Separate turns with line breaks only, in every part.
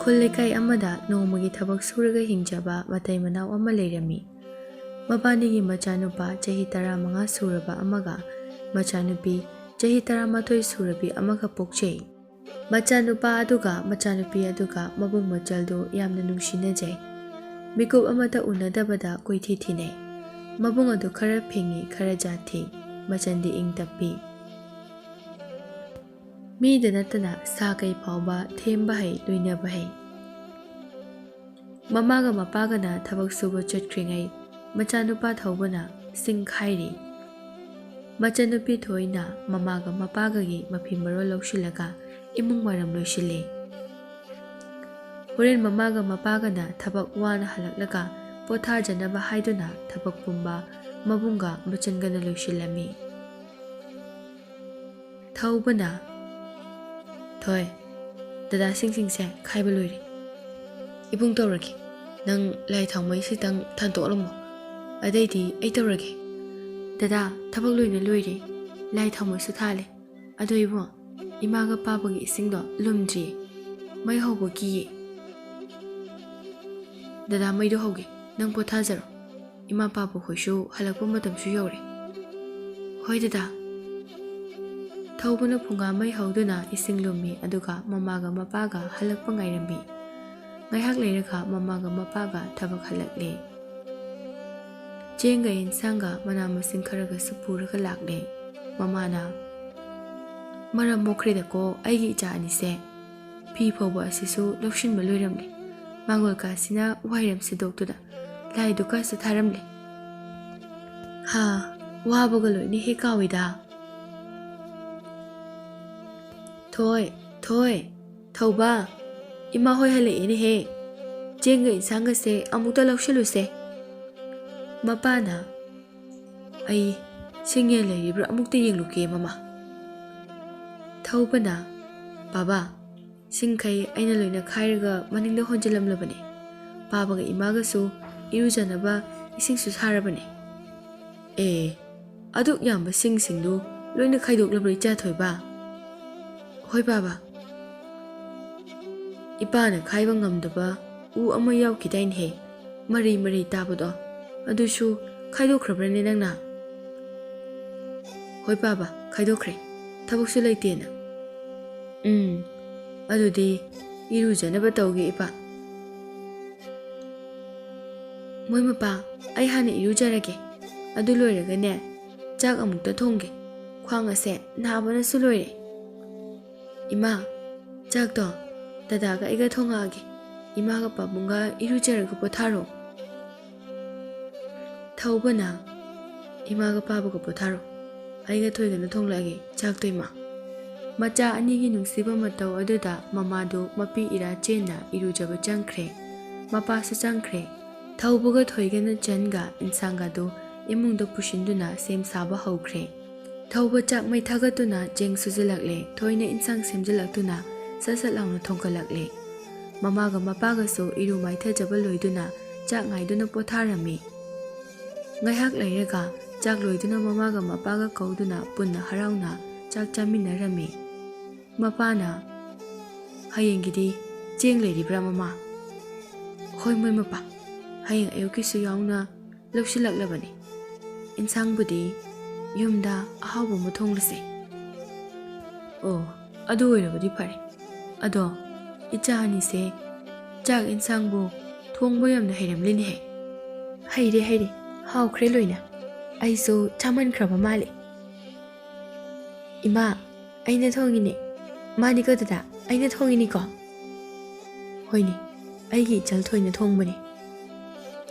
ꯈꯨꯜ ꯂꯩꯀꯥꯏ ꯑꯃꯗ ꯅꯣꯡꯃꯒꯤ ꯊꯕꯛ ꯁꯨꯔꯒ ꯍꯤꯡꯖꯕ ꯃꯇꯩ ꯃꯅꯥꯎ ꯑꯃ ꯂꯩꯔꯝꯃꯤ꯫ ꯃꯕꯥꯅꯤꯒꯤ ꯃꯆꯥꯅꯨꯄꯥ ꯆꯍꯤ 15 ꯁꯨꯔꯕ ꯑꯃꯒ ꯃꯆꯥꯅꯨꯄꯤ ꯆꯍꯤ 11 ꯁꯨꯔꯕꯤ ꯑꯃꯒ ꯄꯣꯛꯆꯩ꯫ ꯃꯆꯥꯅꯨꯄꯥ ꯑꯗꯨꯒ ꯃꯆꯥꯅꯨꯄꯤ ꯑꯗꯨꯒ ꯃꯕꯨꯡ ꯃꯆꯜꯗꯨ ꯌꯥꯝꯅ ꯅꯨꯡꯁꯤꯅꯖꯩ꯫ ꯃꯤꯀꯨꯞ ꯑꯃꯠꯇ ꯎꯅꯗꯕꯗ ꯀꯣꯏꯊꯤ ꯊꯤꯅꯩ꯫ ꯃꯕꯨꯡ ꯑꯗꯨ ꯈꯔ ꯐꯤꯡꯉꯤ, ꯈꯔ ꯖꯥꯊꯤ, ꯃꯆꯟꯗꯤ ꯏꯪ ꯇꯞꯄꯤ꯫ ꯃꯤꯗ ꯅꯠꯇꯅ ꯁꯥ ꯀꯩ ꯐꯥꯎꯕ ꯊꯦꯝꯕ ꯍꯩ, ꯂꯣꯏꯅꯕ ꯍꯩ꯫ ꯃꯃꯥꯒ ꯃꯄꯥꯒꯅ ꯊꯕꯛ ꯁꯨꯕ ꯆꯠꯈ꯭ꯔꯤꯉꯩ ꯃꯆꯥꯅꯨꯄꯥ ꯊꯧꯕꯅ ꯁꯤꯡ ꯈꯥꯏꯔꯤ꯫ ꯃꯆꯟꯅꯨꯄꯤ ꯊꯣꯏꯅ ꯃꯃꯥꯒ ꯃꯄꯥꯒꯒꯤ ꯃꯐꯤ ꯃꯔꯣꯜ ꯂꯧꯁꯤꯜꯂꯒ ꯏꯃꯨꯡ ꯋꯥꯏꯔꯝ ꯂꯣꯏꯁꯤꯜꯂꯤ꯫ ꯍꯣꯔꯦꯟ ꯃꯃꯥꯒ ꯃꯄꯥꯒꯅ ꯊꯕꯛ ꯋꯥꯅ ꯍꯜꯂꯛꯂꯒ ꯄꯣꯊꯥꯖꯅꯕ ꯍꯥꯏꯗꯨꯅ ꯊꯕꯛ ꯄꯨꯝꯕ ꯃꯕꯨꯡꯒ ꯃꯆꯟꯒꯅ ꯂꯣꯏꯁꯤꯜꯂꯝꯃꯤ꯫ ꯊꯧꯕꯅ, ꯊꯣꯏ, ꯗꯗꯥꯁꯤꯡꯁꯦ ꯈꯥꯏꯕ ꯂꯣꯏꯔꯦ꯫ ꯏꯕꯨꯡ ꯇꯧꯔꯒꯦ, ꯅꯪ ꯂꯥꯏ ꯊꯥꯎꯃꯩ ꯁꯤꯇꯪ ꯊꯥꯡꯇꯣꯛꯂꯝꯃꯣ, ꯑꯗꯩꯗꯤ ꯑꯩ ꯇꯧꯔꯒꯦ꯫ ꯗꯗꯥ, ꯊꯕꯛ ꯂꯣꯏꯅ ꯂꯣꯏꯔꯦ, ꯂꯥꯏ ꯊꯥꯎꯃꯩꯁꯨ ꯊꯥꯜꯂꯦ꯫ ꯑꯗꯣ ꯏꯕꯨꯡ, ꯏꯃꯥꯒ ꯄꯥꯕꯒꯤ ꯏꯁꯤꯡꯗꯣ ꯂꯨꯝꯗ꯭ꯔꯤꯌꯦ, ꯃꯩ ꯍꯧꯕ ꯀꯤꯌꯦ꯫ ꯗꯗꯥ ꯃꯩꯗꯣ ꯍꯧꯒꯦ, ꯅꯪ ꯄꯣꯊꯥꯖꯔꯣ, ꯏꯃꯥ ꯄꯥꯕ ꯍꯣꯏꯁꯨ ꯍꯜꯂꯛꯄ ꯃꯇꯝꯁꯨ ꯌꯧꯔꯦ꯫ ꯍꯣꯏ ꯗꯗꯥ꯫ ꯊꯧꯕꯅ ꯐꯨꯡꯒꯥ ꯃꯩ ꯍꯧꯗꯨꯅ ꯏꯁꯤꯡ ꯂꯨꯝꯃꯤ ꯑꯗꯨꯒ ꯃꯃꯥꯒ ꯃꯄꯥꯒ ꯍꯜꯂꯛꯄ ꯉꯥꯏꯔꯝꯃꯤ꯫ ꯉꯥꯏꯍꯥꯛ ꯂꯩꯔꯒ ꯃꯃꯥꯒ ꯃꯄꯥꯒ ꯊꯕꯛ ꯍꯜꯂꯛꯂꯦ꯫ ꯆꯦꯡꯒ ꯌꯦꯟꯁꯥꯡꯒ ꯃꯅꯥ ꯃꯁꯤꯡ ꯈꯔꯒꯁꯨ ꯄꯨꯔꯒ ꯂꯥꯛꯂꯦ꯫ ꯃꯃꯥꯅ, ꯃꯔꯝ ꯃꯣꯛꯈ꯭ꯔꯦꯗꯀꯣ ꯑꯩꯒꯤ ꯏꯆꯥ ꯑꯅꯤꯁꯦ, ꯐꯤ ꯐꯧꯕ ꯑꯁꯤꯁꯨ ꯂꯧꯁꯤꯟꯕ ꯂꯣꯏꯔꯝꯂꯦ, ꯃꯥꯡꯒꯣꯜ ꯀꯥꯁꯤꯅ ꯋꯥꯏꯔꯝ ꯁꯤꯗꯣꯛꯇꯨꯅ ꯂꯥꯏꯗꯨ ꯀꯥꯁꯨ ꯊꯥꯔꯝꯂꯦ꯫ ꯍꯥ, ꯋꯥꯕꯒ ꯂꯣꯏꯅ ꯍꯦꯛ ꯀꯥꯎꯏꯗ꯫ ꯊꯣꯏ, ꯊꯣꯏ, ꯊꯧꯕ, ꯏꯃꯥ ꯍꯣꯏ ꯍꯜꯂꯛꯑꯦꯅꯦꯍꯦ, ꯆꯦꯡꯒ ꯏꯟꯁꯥꯡꯒꯁꯦ ꯑꯃꯨꯛꯇ ꯂꯧꯁꯤꯜꯂꯨꯁꯦ꯫ ꯃꯄꯥꯅ, ꯑꯩ ꯁꯤꯡꯌꯦꯟ ꯂꯩꯔꯤꯕ꯭ꯔꯥ ꯑꯃꯨꯛꯇ ꯌꯦꯡꯂꯨꯒꯦ ꯃꯃꯥ꯫ ꯊꯧꯕꯅ, ꯕꯥꯕꯥ, ꯁꯤꯡꯈꯩ ꯑꯩꯅ ꯂꯣꯏꯅ ꯈꯥꯏꯔꯒ ꯃꯅꯤꯡꯗ ꯍꯣꯟꯖꯤꯜꯂꯝꯂꯕꯅꯦ, ꯄꯥꯕꯒ ꯏꯃꯥꯒꯁꯨ ꯏꯔꯨꯖꯅꯕ ꯏꯁꯤꯡꯁꯨ ꯁꯥꯔꯕꯅꯦ꯫ ꯑꯦ, ꯑꯗꯨꯛ ꯌꯥꯝꯕ ꯁꯤꯡꯁꯤꯡꯗꯨ ꯂꯣꯏꯅ ꯈꯥꯏꯗꯣꯛꯂꯕ꯭ꯔꯥ ꯏꯆꯥ ꯊꯣꯏꯕ? ꯍꯣꯏ ꯕꯥꯕꯥ꯫ ꯏꯄꯥꯅ ꯈꯥꯏꯕ ꯉꯝꯗꯕ ꯎ ꯑꯃ ꯌꯥꯎꯈꯤꯗꯥꯏꯅꯦꯍꯦ, ꯃꯔꯩ ꯃꯔꯩ ꯇꯥꯕꯗꯣ, ꯑꯗꯨꯁꯨ ꯈꯥꯏꯗꯣꯛꯈ꯭ꯔꯕ꯭ꯔꯅꯦ ꯅꯪꯅ? ꯍꯣꯏ ꯕꯥꯕꯥ, ꯈꯥꯏꯗꯣꯛꯈ꯭ꯔꯦ, ꯊꯕꯛꯁꯨ ꯂꯩꯇꯦꯅ꯫ ꯑꯗꯨꯗꯤ ꯏꯔꯨꯖꯅꯕ ꯇꯧꯒꯦ ꯏꯄꯥ꯫ ꯃꯣꯏ ꯃꯄꯥ, ꯑꯩ ꯍꯥꯟꯅ ꯏꯔꯨꯖꯔꯒꯦ, ꯑꯗꯨ ꯂꯣꯏꯔꯒꯅꯦ ꯆꯥꯛ ꯑꯃꯨꯛꯇ ꯊꯣꯡꯒꯦ, ꯈ꯭ꯋꯥꯡ ꯑꯁꯦ ꯅꯥꯕꯅꯁꯨ ꯂꯣꯏꯔꯦ꯫ ꯏꯃꯥ, ꯆꯥꯛꯇꯣ ꯗꯗꯥꯒ ꯑꯩꯒ ꯊꯣꯡꯉꯛꯑꯒꯦ, ꯏꯃꯥꯒ ꯄꯥꯕꯨꯡꯒ ꯏꯔꯨꯖꯔꯒ ꯄꯣꯊꯥꯔꯣ꯫ ꯊꯧꯕꯅ, ꯏꯃꯥꯒ ꯄꯥꯕꯒ ꯄꯣꯊꯥꯔꯣ, ꯑꯩꯒ ꯊꯣꯏꯒꯅ ꯊꯣꯡꯂꯛꯑꯒꯦ ꯆꯥꯛꯇꯣ ꯏꯃꯥ꯫ ꯃꯆꯥ ꯑꯅꯤꯒꯤ ꯅꯨꯡꯁꯤꯕ ꯃꯇꯧ ꯑꯗꯨꯗ ꯃꯃꯥꯗꯨ ꯃꯄꯤ ꯏꯔꯥ ꯆꯦꯟꯅ ꯏꯔꯨꯖꯕ ꯆꯪꯈ꯭ꯔꯦ꯫ ꯃꯄꯥꯁꯨ ꯆꯪꯈ꯭ꯔꯦ꯫ ꯊꯧꯕꯒ ꯊꯣꯏꯒꯅ ꯆꯟꯒ ꯏꯟꯁꯥꯡꯒꯗꯨ ꯏꯃꯨꯡꯗ ꯄꯨꯁꯤꯟꯗꯨꯅ ꯁꯦꯝ ꯁꯥꯕ ꯍꯧꯈ꯭ꯔꯦ꯫ ꯊꯧꯕ ꯆꯥꯛ ꯃꯩ ꯊꯥꯒꯠꯇꯨꯅ ꯆꯦꯡ ꯁꯨꯖꯤꯜꯂꯛꯂꯦ, ꯊꯣꯏꯅ ꯏꯟꯁꯥꯡ ꯁꯦꯝꯖꯤꯜꯂꯛꯇꯨꯅ ꯁꯠ ꯁꯠ ꯂꯥꯎꯅ ꯊꯣꯡꯒꯠꯂꯛꯂꯦ꯫ ꯃꯃꯥꯒ ꯃꯄꯥꯒꯁꯨ ꯏꯔꯨ ꯃꯥꯏꯊꯖꯕ ꯂꯣꯏꯗꯨꯅ ꯆꯥꯛ ꯉꯥꯏꯗꯨꯅ ꯄꯣꯊꯥꯔꯝꯃꯤ꯫ ꯉꯥꯏꯍꯥꯛ ꯂꯩꯔꯒ ꯆꯥꯛ ꯂꯣꯏꯗꯨꯅ ꯃꯃꯥꯒ ꯃꯄꯥꯒ ꯀꯧꯗꯨꯅ ꯄꯨꯟꯅ ꯍꯔꯥꯎꯅ ꯆꯥꯛ ꯆꯥꯃꯤꯟꯅꯔꯝꯃꯤ꯫ ꯃꯄꯥꯅ, ꯍꯌꯦꯡꯒꯤꯗꯤ ꯆꯦꯡ ꯂꯩꯔꯤꯕ꯭ꯔꯥ ꯃꯃꯥ? ꯍꯣꯏ ꯃꯣꯏ ꯃꯄꯥ, ꯍꯌꯦꯡ ꯑꯌꯨꯛꯀꯤꯁꯨ ꯌꯥꯎꯅ ꯂꯧꯁꯤꯜꯂꯛꯂꯕꯅꯤ꯫ ꯏꯟꯁꯥꯡꯕꯨꯗꯤ ꯌꯨꯝꯗ ꯑꯍꯥꯎꯕ ꯑꯃ ꯊꯣꯡꯂꯁꯦ꯫ ꯑꯣ, ꯑꯗꯨ ꯑꯣꯏꯔꯕꯗꯤ ꯐꯔꯦ꯫ ꯑꯗꯣ ꯏꯆꯥ ꯑꯅꯤꯁꯦ ꯆꯥꯛ ꯏꯟꯁꯥꯡꯕꯨ ꯊꯣꯡꯕ ꯌꯥꯝꯅ ꯍꯩꯔꯝꯂꯤꯅꯦꯍꯦ꯫ ꯍꯩꯔꯦ ꯍꯩꯔꯦ, ꯍꯥꯎꯈ꯭ꯔꯦ ꯂꯣꯏꯅ, ꯑꯩꯁꯨ ꯆꯥꯃꯟꯈ꯭ꯔꯕ ꯃꯥꯜꯂꯦ꯫ ꯏꯃꯥ, ꯑꯩꯅ ꯊꯣꯡꯉꯤꯅꯦ, ꯃꯥꯅꯤꯀꯣ ꯗꯗꯥ, ꯑꯩꯅ ꯊꯣꯡꯉꯤꯅꯤꯀꯣ? ꯍꯣꯏꯅꯦ, ꯑꯩꯒꯤ ꯏꯆꯜ ꯊꯣꯏꯅ ꯊꯣꯡꯕꯅꯦ,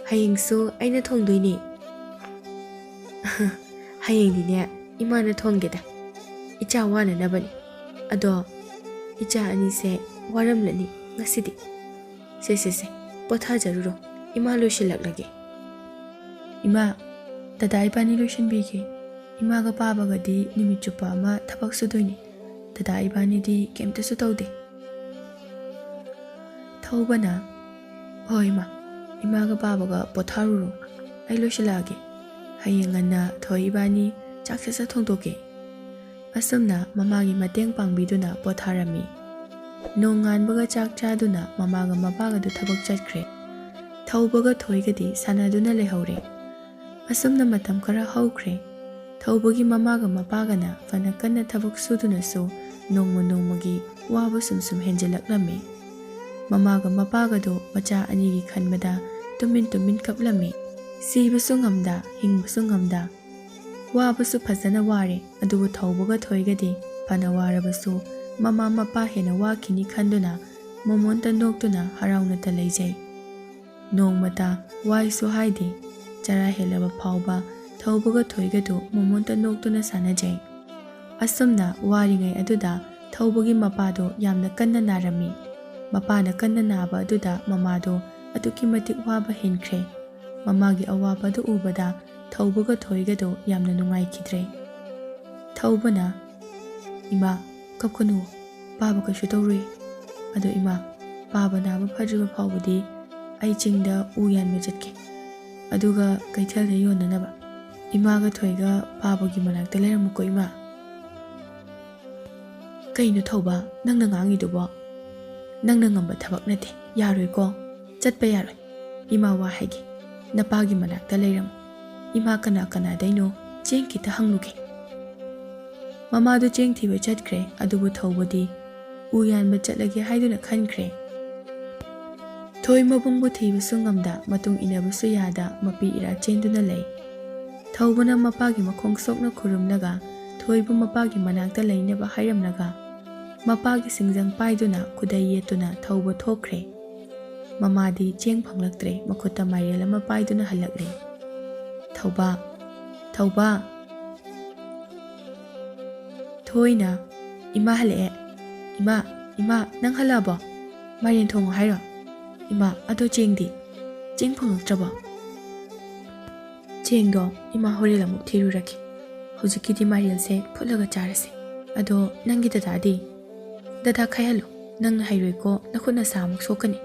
ꯍꯌꯦꯡꯁꯨ ꯑꯩꯅ ꯊꯣꯡꯗꯣꯏꯅꯦ꯫ ꯍꯌꯦꯡꯗꯤꯅꯦ ꯏꯃꯥꯅ ꯊꯣꯡꯒꯦꯗ, ꯏꯆꯥ ꯋꯥꯅꯅꯕꯅꯤ꯫ ꯑꯗꯣ ꯏꯆꯥ ꯑꯅꯤꯁꯦ ꯋꯥꯔꯝꯂꯅꯤ ꯉꯁꯤꯗꯤ, ꯁꯦ ꯄꯣꯊꯥꯖꯔꯨꯔꯣ, ꯏꯃꯥ ꯂꯣꯏꯁꯤꯜꯂꯛꯂꯒꯦ꯫ ꯏꯃꯥ, ꯗꯗꯥ ꯏꯕꯥꯅꯤ ꯂꯣꯏꯁꯤꯟꯕꯤꯒꯦ, ꯏꯃꯥꯒ ꯄꯥꯕꯒꯗꯤ ꯅꯨꯃꯤꯠ ꯆꯨꯞꯄ ꯑꯃ ꯊꯕꯛ ꯁꯨꯗꯣꯏꯅꯤ, ꯗꯗꯥ ꯏꯕꯥꯅꯤꯗꯤ ꯀꯩꯝꯇꯁꯨ ꯇꯧꯗꯦ꯫ ꯊꯧꯕꯅ, ꯍꯣꯏ ꯏꯃꯥ, ꯏꯃꯥꯒ ꯄꯥꯕꯒ ꯄꯣꯊꯥꯔꯨꯔꯣ, ꯑꯩ ꯂꯣꯏꯁꯤꯜꯂꯛꯑꯒꯦ, ꯍꯌꯦꯡ ꯉꯟꯅ ꯊꯣꯏ ꯏꯕꯥꯅꯤ ꯆꯥꯛ ꯁꯠ ꯊꯣꯡꯗꯣꯛꯀꯦ꯫ ꯑꯁꯨꯝꯅ ꯃꯃꯥꯒꯤ ꯃꯇꯦꯡ ꯄꯥꯡꯕꯤꯗꯨꯅ ꯄꯣꯊꯥꯔꯝꯃꯤ꯫ ꯅꯣꯡ ꯉꯥꯟꯕꯒ ꯆꯥꯛ ꯆꯥꯗꯨꯅ ꯃꯃꯥꯒ ꯃꯄꯥꯒꯗꯨ ꯊꯕꯛ ꯆꯠꯈ꯭ꯔꯦ꯫ ꯊꯧꯕꯒ ꯊꯣꯏꯒꯗꯤ ꯁꯥꯟꯅꯗꯨꯅ ꯂꯩꯍꯧꯔꯦ꯫ ꯑꯁꯨꯝꯅ ꯃꯇꯝ ꯈꯔ ꯍꯧꯈ꯭ꯔꯦ꯫ ꯊꯧꯕꯒꯤ ꯃꯃꯥꯒ ꯃꯄꯥꯒꯅ ꯐꯅ ꯀꯟꯅ ꯊꯕꯛ ꯁꯨꯗꯨꯅꯁꯨ ꯅꯣꯡꯃ ꯅꯣꯡꯃꯒꯤ ꯋꯥꯕ ꯁꯨꯝ ꯍꯦꯟꯖꯜꯂꯛꯂꯝꯃꯤ꯫ ꯃꯃꯥꯒ ꯃꯄꯥꯒꯗꯣ ꯃꯆꯥ ꯑꯅꯤꯒꯤ ꯈꯟꯕꯗ ꯇꯨꯃꯤꯟ ꯇꯨꯃꯤꯟ ꯀꯞꯂꯝꯃꯤ꯫ ꯁꯤꯕꯁꯨ ꯉꯝꯗ, ꯍꯤꯡꯕꯁꯨ ꯉꯝꯗ, ꯋꯥꯕꯁꯨ ꯐꯖꯅ ꯋꯥꯔꯦ꯫ ꯑꯗꯨꯕꯨ ꯊꯧꯕꯒ ꯊꯣꯏꯒꯗꯤ ꯐꯅ ꯋꯥꯔꯕꯁꯨ ꯃꯃꯥ ꯃꯄꯥ ꯍꯦꯟꯅ ꯋꯥꯈꯤꯅꯤ ꯈꯟꯗꯨꯅ ꯃꯃꯣꯟꯇ ꯅꯣꯛꯇꯨꯅ ꯍꯔꯥꯎꯅꯇ ꯂꯩꯖꯩ꯫ ꯅꯣꯡꯃꯇ ꯋꯥꯏꯁꯨ ꯍꯥꯏꯗꯦ꯫ ꯆꯔꯥ ꯍꯦꯜꯂꯕ ꯐꯥꯎꯕ ꯊꯧꯕꯒ ꯊꯣꯏꯒꯗꯨ ꯃꯃꯣꯟꯇ ꯅꯣꯛꯇꯨꯅ ꯁꯥꯟꯅꯖꯩ꯫ ꯑꯁꯨꯝꯅ ꯋꯥꯔꯤꯉꯩ ꯑꯗꯨꯗ ꯊꯧꯕꯒꯤ ꯃꯄꯥꯗꯣ ꯌꯥꯝꯅ ꯀꯟꯅ ꯅꯥꯔꯝꯃꯤ꯫ ꯃꯄꯥꯅ ꯀꯟꯅ ꯅꯥꯕ ꯑꯗꯨꯗ ꯃꯃꯥꯗꯣ ꯑꯗꯨꯛꯀꯤ ꯃꯇꯤꯛ ꯋꯥꯕ ꯍꯦꯟꯈ꯭ꯔꯦ꯫ ꯃꯃꯥꯒꯤ ꯑꯋꯥꯕꯗꯨ ꯎꯕꯗ ꯊꯧꯕꯒ ꯊꯣꯏꯒꯗꯣ ꯌꯥꯝꯅ ꯅꯨꯡꯉꯥꯏꯈꯤꯗ꯭ꯔꯦ꯫ ꯊꯧꯕꯅ, "ꯏꯃꯥ, ꯀꯞꯀꯅꯨ, ꯄꯥꯕ ꯀꯩꯁꯨ ꯇꯧꯔꯣꯏ꯫ ꯑꯗꯣ ꯏꯃꯥ, ꯄꯥꯕ ꯅꯥꯕ ꯐꯗ꯭ꯔꯤꯕ ꯐꯥꯎꯕꯗꯤ ꯑꯩ ꯆꯤꯡꯗ ꯎ ꯌꯥꯟꯕ ꯆꯠꯀꯦ, ꯑꯗꯨꯒ ꯀꯩꯊꯦꯜꯗ ꯌꯣꯟꯅꯅꯕ꯫ ꯏꯃꯥꯒ ꯊꯣꯏꯒ ꯄꯥꯕꯒꯤ ꯃꯅꯥꯛꯇ ꯂꯩꯔꯝꯃꯨꯀꯣ ꯏꯃꯥ." "ꯀꯩꯅꯣ ꯊꯧꯕ, ꯅꯪꯅ ꯉꯥꯡꯉꯤꯗꯨꯕꯣ? ꯅꯪꯅ ꯉꯝꯕ ꯊꯕꯛ ꯅꯠꯇꯦ, ꯌꯥꯔꯣꯏꯀꯣ, ꯆꯠꯄ ꯌꯥꯔꯣꯏ꯫ ꯏꯃꯥ ꯋꯥ ꯍꯥꯏꯒꯦ, ꯅꯄꯥꯒꯤ ꯃꯅꯥꯛꯇ ꯂꯩꯔꯝꯃꯨ꯫ ꯏꯃꯥ ꯀꯅꯥ ꯀꯅꯥꯗꯩꯅꯣ ꯆꯦꯡ ꯈꯤꯇ ꯍꯪꯂꯨꯒꯦ." ꯃꯃꯥꯗꯨ ꯆꯦꯡ ꯊꯤꯕ ꯆꯠꯈ꯭ꯔꯦ꯫ ꯑꯗꯨꯕꯨ ꯊꯧꯕꯗꯤ ꯎ ꯌꯥꯟꯕ ꯆꯠꯂꯒꯦ ꯍꯥꯏꯗꯨꯅ ꯈꯟꯈ꯭ꯔꯦ꯫ ꯊꯣꯏ ꯃꯕꯨꯡꯕꯨ ꯊꯤꯕꯁꯨ ꯉꯝꯗ, ꯃꯇꯨꯡ ꯏꯟꯅꯕꯁꯨ ꯌꯥꯗ ꯃꯄꯤ ꯏꯔꯥ ꯆꯦꯟꯗꯨꯅ ꯂꯩ꯫ ꯊꯧꯕꯅ ꯃꯄꯥꯒꯤ ꯃꯈꯣꯡ ꯁꯣꯛꯅ ꯈꯨꯔꯨꯝꯂꯒ ꯊꯣꯏꯕꯨ ꯃꯄꯥꯒꯤ ꯃꯅꯥꯛꯇ ꯂꯩꯅꯕ ꯍꯥꯏꯔꯝꯂꯒ ꯃꯄꯥꯒꯤ ꯁꯤꯡꯖꯪ ꯄꯥꯏꯗꯨꯅ ꯈꯨꯗꯩ ꯌꯦꯠꯇꯨꯅ ꯊꯧꯕ ꯊꯣꯛꯈ꯭ꯔꯦ꯫ ꯃꯃꯥꯗꯤ ꯆꯦꯡ ꯐꯪꯂꯛꯇ꯭ꯔꯦ꯫ ꯃꯈꯨꯠꯇ ꯃꯥꯏꯔꯦꯜ ꯑꯃ ꯄꯥꯏꯗꯨꯅ ꯍꯜꯂꯛꯂꯦ꯫ "ꯊꯧꯕ, ꯊꯧꯕ." ꯊꯣꯏꯅ, "ꯏꯃꯥ ꯍꯜꯂꯛꯑꯦ꯫ ꯏꯃꯥ, ꯏꯃꯥ, ꯅꯪ ꯍꯜꯂꯛꯑꯕꯣ? ꯃꯥꯏꯔꯦꯟ ꯊꯣꯡꯉꯣ ꯍꯥꯏꯔꯣ? ꯏꯃꯥ, ꯑꯗꯣ ꯆꯦꯡꯗꯤ? ꯆꯦꯡ ꯐꯪꯂꯛꯇ꯭ꯔꯕꯣ?" "ꯆꯦꯡꯗꯣ ꯏꯃꯥ ꯍꯣꯔꯦꯟ ꯑꯃꯨꯛ ꯊꯤꯔꯨꯔꯒꯦ꯫ ꯍꯧꯖꯤꯛꯀꯤꯗꯤ ꯃꯥꯏꯔꯦꯜꯁꯦ ꯐꯨꯠꯂꯒ ꯆꯥꯔꯁꯤ꯫ ꯑꯗꯣ ꯅꯪꯒꯤ ꯗꯗꯥꯗꯤ? ꯗꯗꯥ ꯈꯥꯏꯍꯜꯂꯨ, ꯅꯪꯅ ꯍꯩꯔꯣꯏꯀꯣ, ꯅꯈꯨꯠ ꯅꯁꯥ ꯑꯃꯨꯛ ꯁꯣꯛꯀꯅꯤ."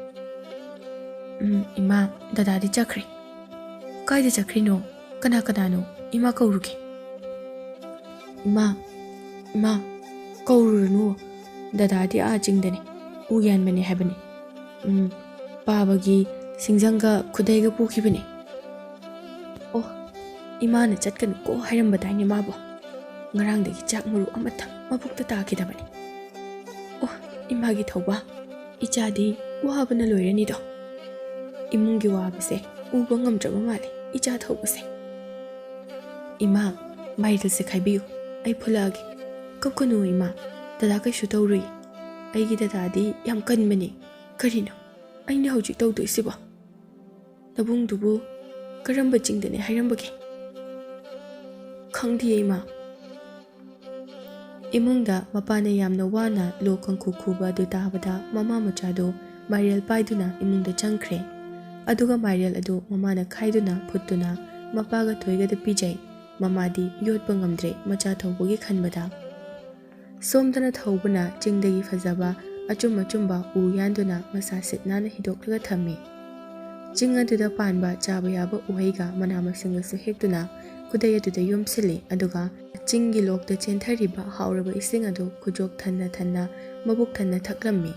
"ꯏꯃꯥ, ꯗꯗꯥꯗꯤ ꯆꯠꯈ꯭ꯔꯦ." "ꯀꯥꯏꯗ ꯆꯠꯈ꯭ꯔꯤꯅꯣ? ꯀꯅꯥ ꯀꯅꯥꯅꯣ? ꯏꯃꯥ ꯀꯧꯔꯨꯒꯦ." "ꯏꯃꯥ, ꯏꯃꯥ, ꯀꯧꯔꯨꯔꯅꯨ, ꯗꯗꯥꯗꯤ ꯑꯥ ꯆꯤꯡꯗꯅꯤ, ꯎ ꯌꯥꯟꯕꯅꯦ ꯍꯥꯏꯕꯅꯤ꯫ ꯄꯥꯕꯒꯤ ꯁꯤꯡꯖꯪꯒ ꯈꯨꯗꯩꯒ ꯄꯨꯈꯤꯕꯅꯦ." "ꯑꯣ, ꯏꯃꯥꯅ ꯆꯠꯀꯅꯨꯀꯣ ꯍꯥꯏꯔꯝꯕꯗꯥꯏꯅꯦ ꯃꯥꯕꯣ? ꯉꯔꯥꯡꯗꯒꯤ ꯆꯥꯛ ꯃꯔꯨ ꯑꯃꯇꯪ ꯃꯕꯨꯛꯇ ꯇꯥꯈꯤꯗꯕꯅꯤ꯫ ꯑꯣ, ꯏꯃꯥꯒꯤ ꯊꯧꯕ, ꯏꯆꯥꯗꯤ ꯋꯥꯕꯅ ꯂꯣꯏꯔꯅꯤꯗꯣ꯫ ꯏꯃꯨꯡꯒꯤ ꯋꯥꯕꯁꯦ ꯎꯕ ꯉꯝꯗ꯭ꯔꯕ ꯃꯥꯜꯂꯦ ꯏꯆꯥ ꯊꯧꯕꯁꯦ꯫ ꯏꯃꯥ, ꯃꯥꯏꯔꯦꯜꯁꯦ ꯈꯥꯏꯕꯤꯌꯨ, ꯑꯩ ꯐꯨꯠꯂꯛꯑꯒꯦ꯫ ꯀꯞꯀꯅꯨ ꯏꯃꯥ, ꯗꯗꯥ ꯀꯩꯁꯨ ꯇꯧꯔꯨꯏ꯫ ꯑꯩꯒꯤ ꯗꯗꯥꯗꯤ ꯌꯥꯝ ꯀꯟꯕꯅꯤ꯫ ꯀꯔꯤꯅꯣ ꯑꯩꯅ ꯍꯧꯖꯤꯛ ꯇꯧꯗꯣꯏꯁꯤꯕꯣ? ꯅꯕꯨꯡꯗꯨꯕꯨ ꯀꯔꯝꯕ ꯆꯤꯡꯗꯅꯦ ꯍꯥꯏꯔꯝꯕꯒꯦ?" "ꯈꯪꯗꯤꯌꯦ ꯏꯃꯥ." ꯏꯃꯨꯡꯗ ꯃꯄꯥꯅ ꯌꯥꯝꯅ ꯋꯥꯅ ꯂꯣꯛ ꯀꯪꯈꯨ ꯈꯨꯕ ꯑꯗꯨ ꯇꯥꯕꯗ ꯃꯃꯥ ꯃꯆꯥꯗꯣ ꯃꯥꯏꯔꯦꯜ ꯄꯥꯏꯗꯨꯅ ꯏꯃꯨꯡꯗ ꯆꯪꯈ꯭ꯔꯦ꯫ ꯑꯗꯨꯒ ꯃꯥꯏꯔꯦꯜ ꯑꯗꯨ ꯃꯃꯥꯅ ꯈꯥꯏꯗꯨꯅ ꯐꯨꯠꯇꯨꯅ ꯃꯄꯥꯒ ꯊꯣꯏꯒꯗ ꯄꯤꯖꯩ꯫ ꯃꯃꯥꯗꯤ ꯌꯣꯠꯄ ꯉꯝꯗ꯭ꯔꯦ ꯃꯆꯥ ꯊꯧꯕꯒꯤ ꯈꯟꯕꯗ꯫ ꯁꯣꯝꯗꯅ ꯊꯧꯕꯅ ꯆꯤꯡꯗꯒꯤ ꯐꯖꯕ ꯑꯆꯨꯝ ꯑꯆꯨꯝꯕ ꯎ ꯌꯥꯟꯗꯨꯅ ꯃꯁꯥ ꯁꯤꯠ ꯅꯥꯟꯅ ꯍꯤꯗꯣꯛꯂꯒ ꯊꯝꯃꯤ꯫ ꯆꯤꯡ ꯑꯗꯨꯗ ꯄꯥꯟꯕ ꯆꯥꯕ ꯌꯥꯕ ꯎꯍꯩꯒ ꯃꯅꯥ ꯃꯁꯤꯡꯒꯁꯨ ꯍꯦꯛꯇꯨꯅ ꯈꯨꯗꯩ ꯑꯗꯨꯗ ꯌꯣꯝꯁꯤꯜꯂꯤ꯫ ꯑꯗꯨꯒ ꯆꯤꯡꯒꯤ ꯂꯣꯛꯇ ꯆꯦꯟꯊꯔꯤꯕ ꯍꯥꯎꯔꯕ ꯏꯁꯤꯡ ꯑꯗꯨ ꯈꯨꯖꯣꯛ ꯊꯟꯅ ꯊꯟꯅ ꯃꯕꯨꯛ ꯊꯟꯅ ꯊꯛꯂꯝꯃꯤ꯫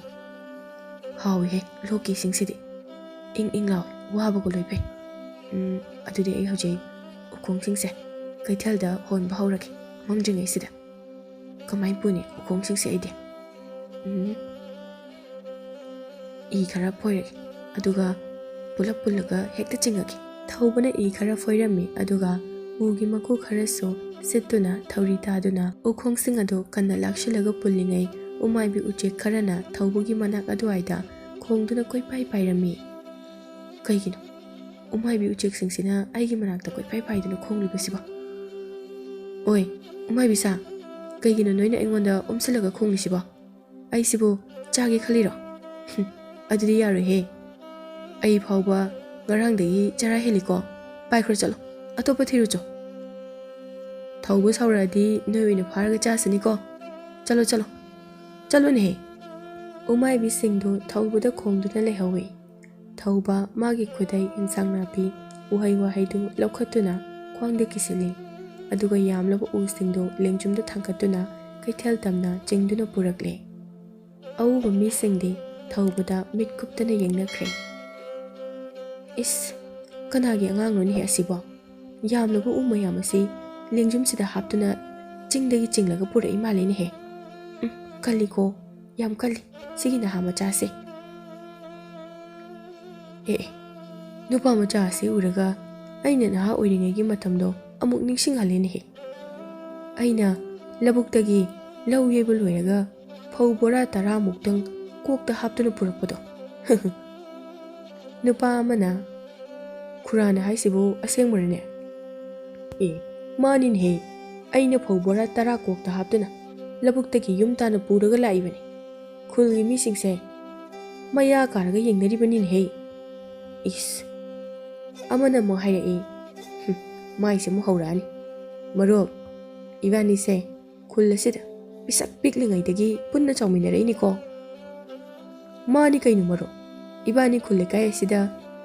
"ꯍꯥꯎꯏꯍꯦ ꯂꯣꯛꯀꯤ ꯏꯁꯤꯡꯁꯤꯗꯤ, ꯏꯪ ꯏꯪ ꯂꯥꯎꯏ, ꯋꯥꯕꯒ ꯂꯣꯏ ꯐꯩ꯫ ꯑꯗꯨꯗꯤ ꯑꯩ ꯍꯧꯖꯤꯛ ꯎꯈꯣꯡꯁꯤꯡꯁꯦ ꯀꯩꯊꯦꯜꯗ ꯍꯣꯟꯕ ꯍꯧꯔꯒꯦ ꯃꯝꯗ꯭ꯔꯤꯉꯩꯁꯤꯗ꯫ ꯀꯃꯥꯏꯅ ꯄꯨꯅꯤ ꯎꯈꯣꯡꯁꯤꯡꯁꯦ ꯑꯩꯗꯤ? ꯏ ꯈꯔ ꯐꯣꯏꯔꯒꯦ, ꯑꯗꯨꯒ ꯄꯨꯂꯞ ꯄꯨꯜꯂꯒ ꯍꯦꯛꯇ ꯆꯤꯡꯉꯒꯦ." ꯊꯧꯕꯅ ꯏ ꯈꯔ ꯐꯣꯏꯔꯝꯃꯤ꯫ ꯑꯗꯨꯒ ꯎꯒꯤ ꯃꯀꯨ ꯈꯔꯁꯨ ꯁꯤꯠꯇꯨꯅ ꯊꯧꯔꯤ ꯇꯥꯗꯨꯅ ꯎꯈꯣꯡꯁꯤꯡ ꯑꯗꯨ ꯀꯟꯅ ꯂꯥꯛꯁꯤꯜꯂꯒ ꯄꯨꯜꯂꯤꯉꯩ ꯎꯃꯥꯏꯕꯤ ꯎꯆꯦꯛ ꯈꯔꯅ ꯊꯧꯕꯒꯤ ꯃꯅꯥꯛ ꯑꯗꯨꯋꯥꯏꯗ ꯈꯣꯡꯗꯨꯅ ꯀꯣꯏꯄꯥꯏ ꯄꯥꯏꯔꯝꯃꯤ꯫ ꯀꯩꯒꯤꯅꯣ ꯎꯃꯥꯏꯕꯤ ꯎꯆꯦꯛꯁꯤꯡꯁꯤꯅ ꯑꯩꯒꯤ ꯃꯅꯥꯛꯇ ꯀꯣꯏꯄꯥꯏ ꯄꯥꯏꯗꯨꯅ ꯈꯣꯡꯂꯤꯕꯁꯤꯕꯣ? "ꯑꯣꯏ ꯎꯃꯥꯏꯕꯤꯁꯥ, ꯀꯩꯒꯤꯅꯣ ꯅꯣꯏꯅ ꯑꯩꯉꯣꯟꯗ ꯑꯣꯝꯁꯤꯜꯂꯒ ꯈꯣꯡꯂꯤꯁꯤꯕꯣ? ꯑꯩꯁꯤꯕꯨ ꯆꯥꯒꯦ ꯈꯜꯂꯤꯔꯣ? ꯑꯗꯨꯗꯤ ꯌꯥꯔꯣꯏꯍꯦ, ꯑꯩ ꯐꯥꯎꯕ ꯉꯔꯥꯡꯗꯒꯤ ꯆꯔꯥ ꯍꯦꯜꯂꯤꯀꯣ, ꯄꯥꯏꯈ꯭ꯔꯣ ꯆꯠꯂꯣ, ꯑꯇꯣꯞꯄ ꯊꯤꯔꯨꯆꯣ." "ꯊꯧꯕ ꯁꯥꯎꯔꯛꯑꯗꯤ ꯅꯣꯏ ꯑꯣꯏꯅ ꯐꯥꯔꯒ ꯆꯥꯁꯤꯅꯤꯀꯣ, ꯆꯠꯂꯣ ꯆꯠꯂꯣ, ꯆꯠꯂꯣꯅꯦꯍꯦ." ꯎꯃꯥꯏꯕꯤꯁꯤꯡꯗꯨ ꯊꯧꯕꯗ ꯈꯣꯡꯗꯨꯅ ꯂꯩꯍꯧꯏ꯫ ꯊꯧꯕ ꯃꯥꯒꯤ ꯈꯨꯗꯩ ꯏꯟꯁꯥꯡ ꯅꯥꯄꯤ ꯎꯍꯩ ꯋꯥꯍꯩꯗꯨ ꯂꯧꯈꯠꯇꯨꯅ ꯈ꯭ꯋꯥꯡꯗ ꯀꯤꯁꯤꯜꯂꯤ꯫ ꯑꯗꯨꯒ ꯌꯥꯝꯂꯕ ꯎꯁꯤꯡꯗꯨ ꯂꯦꯡꯖꯨꯝꯗ ꯊꯥꯡꯀꯠꯇꯨꯅ ꯀꯩꯊꯦꯜ ꯇꯝꯅ ꯆꯤꯡꯗꯨꯅ ꯄꯨꯔꯛꯂꯦ꯫ ꯑꯎꯕ ꯃꯤꯁꯤꯡꯗꯤ ꯊꯧꯕꯗ ꯃꯤꯠ ꯀꯨꯞꯇꯅ ꯌꯦꯡꯅꯈ꯭ꯔꯦ꯫ ꯏꯁ, ꯀꯅꯥꯒꯤ ꯑꯉꯥꯡꯅꯣꯅꯦꯍꯦ ꯑꯁꯤꯕꯣ? ꯌꯥꯝꯂꯕ ꯎ ꯃꯌꯥꯝ ꯑꯁꯤ ꯂꯦꯡꯖꯨꯝꯁꯤꯗ ꯍꯥꯞꯇꯨꯅ ꯆꯤꯡꯗꯒꯤ ꯆꯤꯡꯂꯒ ꯄꯨꯔꯛꯏ ꯃꯥꯜꯂꯦꯅꯦꯍꯦ꯫ ꯀꯜꯂꯤꯀꯣ, ꯌꯥꯝ ꯀꯜꯂꯤ ꯁꯤꯒꯤ ꯅꯍꯥ ꯃꯆꯥꯁꯦ꯫ ꯑꯦ, ꯅꯨꯄꯥ ꯃꯆꯥ ꯑꯁꯤ ꯎꯔꯒ ꯑꯩꯅ ꯅꯍꯥ ꯑꯣꯏꯔꯤꯉꯩꯒꯤ ꯃꯇꯝꯗꯣ ꯑꯃꯨꯛ ꯅꯤꯡꯁꯤꯡꯍꯜꯂꯦꯅꯦꯍꯦ꯫ ꯑꯩꯅ ꯂꯧꯕꯨꯛꯇꯒꯤ ꯂꯧ ꯌꯩꯕ ꯂꯣꯏꯔꯒ ꯐꯧ ꯕꯣꯔꯥ 10ꯃꯨꯛꯇꯪ ꯀꯣꯛꯇ ꯍꯥꯞꯇꯨꯅ ꯄꯨꯔꯛꯄꯗꯣ꯫ ꯅꯨꯄꯥ ꯑꯃꯅ, ꯈꯨꯔꯥꯅ ꯍꯥꯏꯁꯤꯕꯨ ꯑꯁꯦꯡꯕꯔꯅꯦ? ꯑꯦ, ꯃꯥꯅꯤꯅꯦꯍꯦ, ꯑꯩꯅ ꯐꯧ ꯕꯣꯔꯥ 10 ꯀꯣꯛꯇ ꯍꯥꯞꯇꯨꯅ ꯂꯧꯕꯨꯛꯇꯒꯤ ꯌꯨꯝ ꯇꯥꯅ ꯄꯨꯔꯒ ꯂꯥꯛꯏꯕꯅꯤ꯫ ꯈꯨꯜꯒꯤ ꯃꯤꯁꯤꯡꯁꯦ ꯃꯌꯥ ꯀꯥꯔꯒ ꯌꯦꯡꯅꯔꯤꯕꯅꯤꯅꯦꯍꯦ꯫ ꯏꯁ, ꯑꯃꯅ ꯑꯃꯨꯛ ꯍꯥꯏꯔꯛꯏ, ꯃꯥꯏꯁꯦ ꯑꯃꯨꯛ ꯍꯧꯔꯛꯑꯅꯤ, ꯃꯔꯨꯞ ꯏꯕꯥꯅꯤꯁꯦ ꯈꯨꯜ ꯑꯁꯤꯗ ꯄꯤꯁꯛ ꯄꯤꯛꯂꯤꯉꯩꯗꯒꯤ ꯄꯨꯟꯅ ꯆꯥꯎꯃꯤꯟꯅꯔꯛꯏꯅꯤꯀꯣ꯫ ꯃꯥꯅꯤ ꯀꯩꯅꯣ ꯃꯔꯨꯞ, ꯏꯕꯥꯅꯤ ꯈꯨꯜ ꯂꯩꯀꯥꯏ ꯑꯁꯤꯗ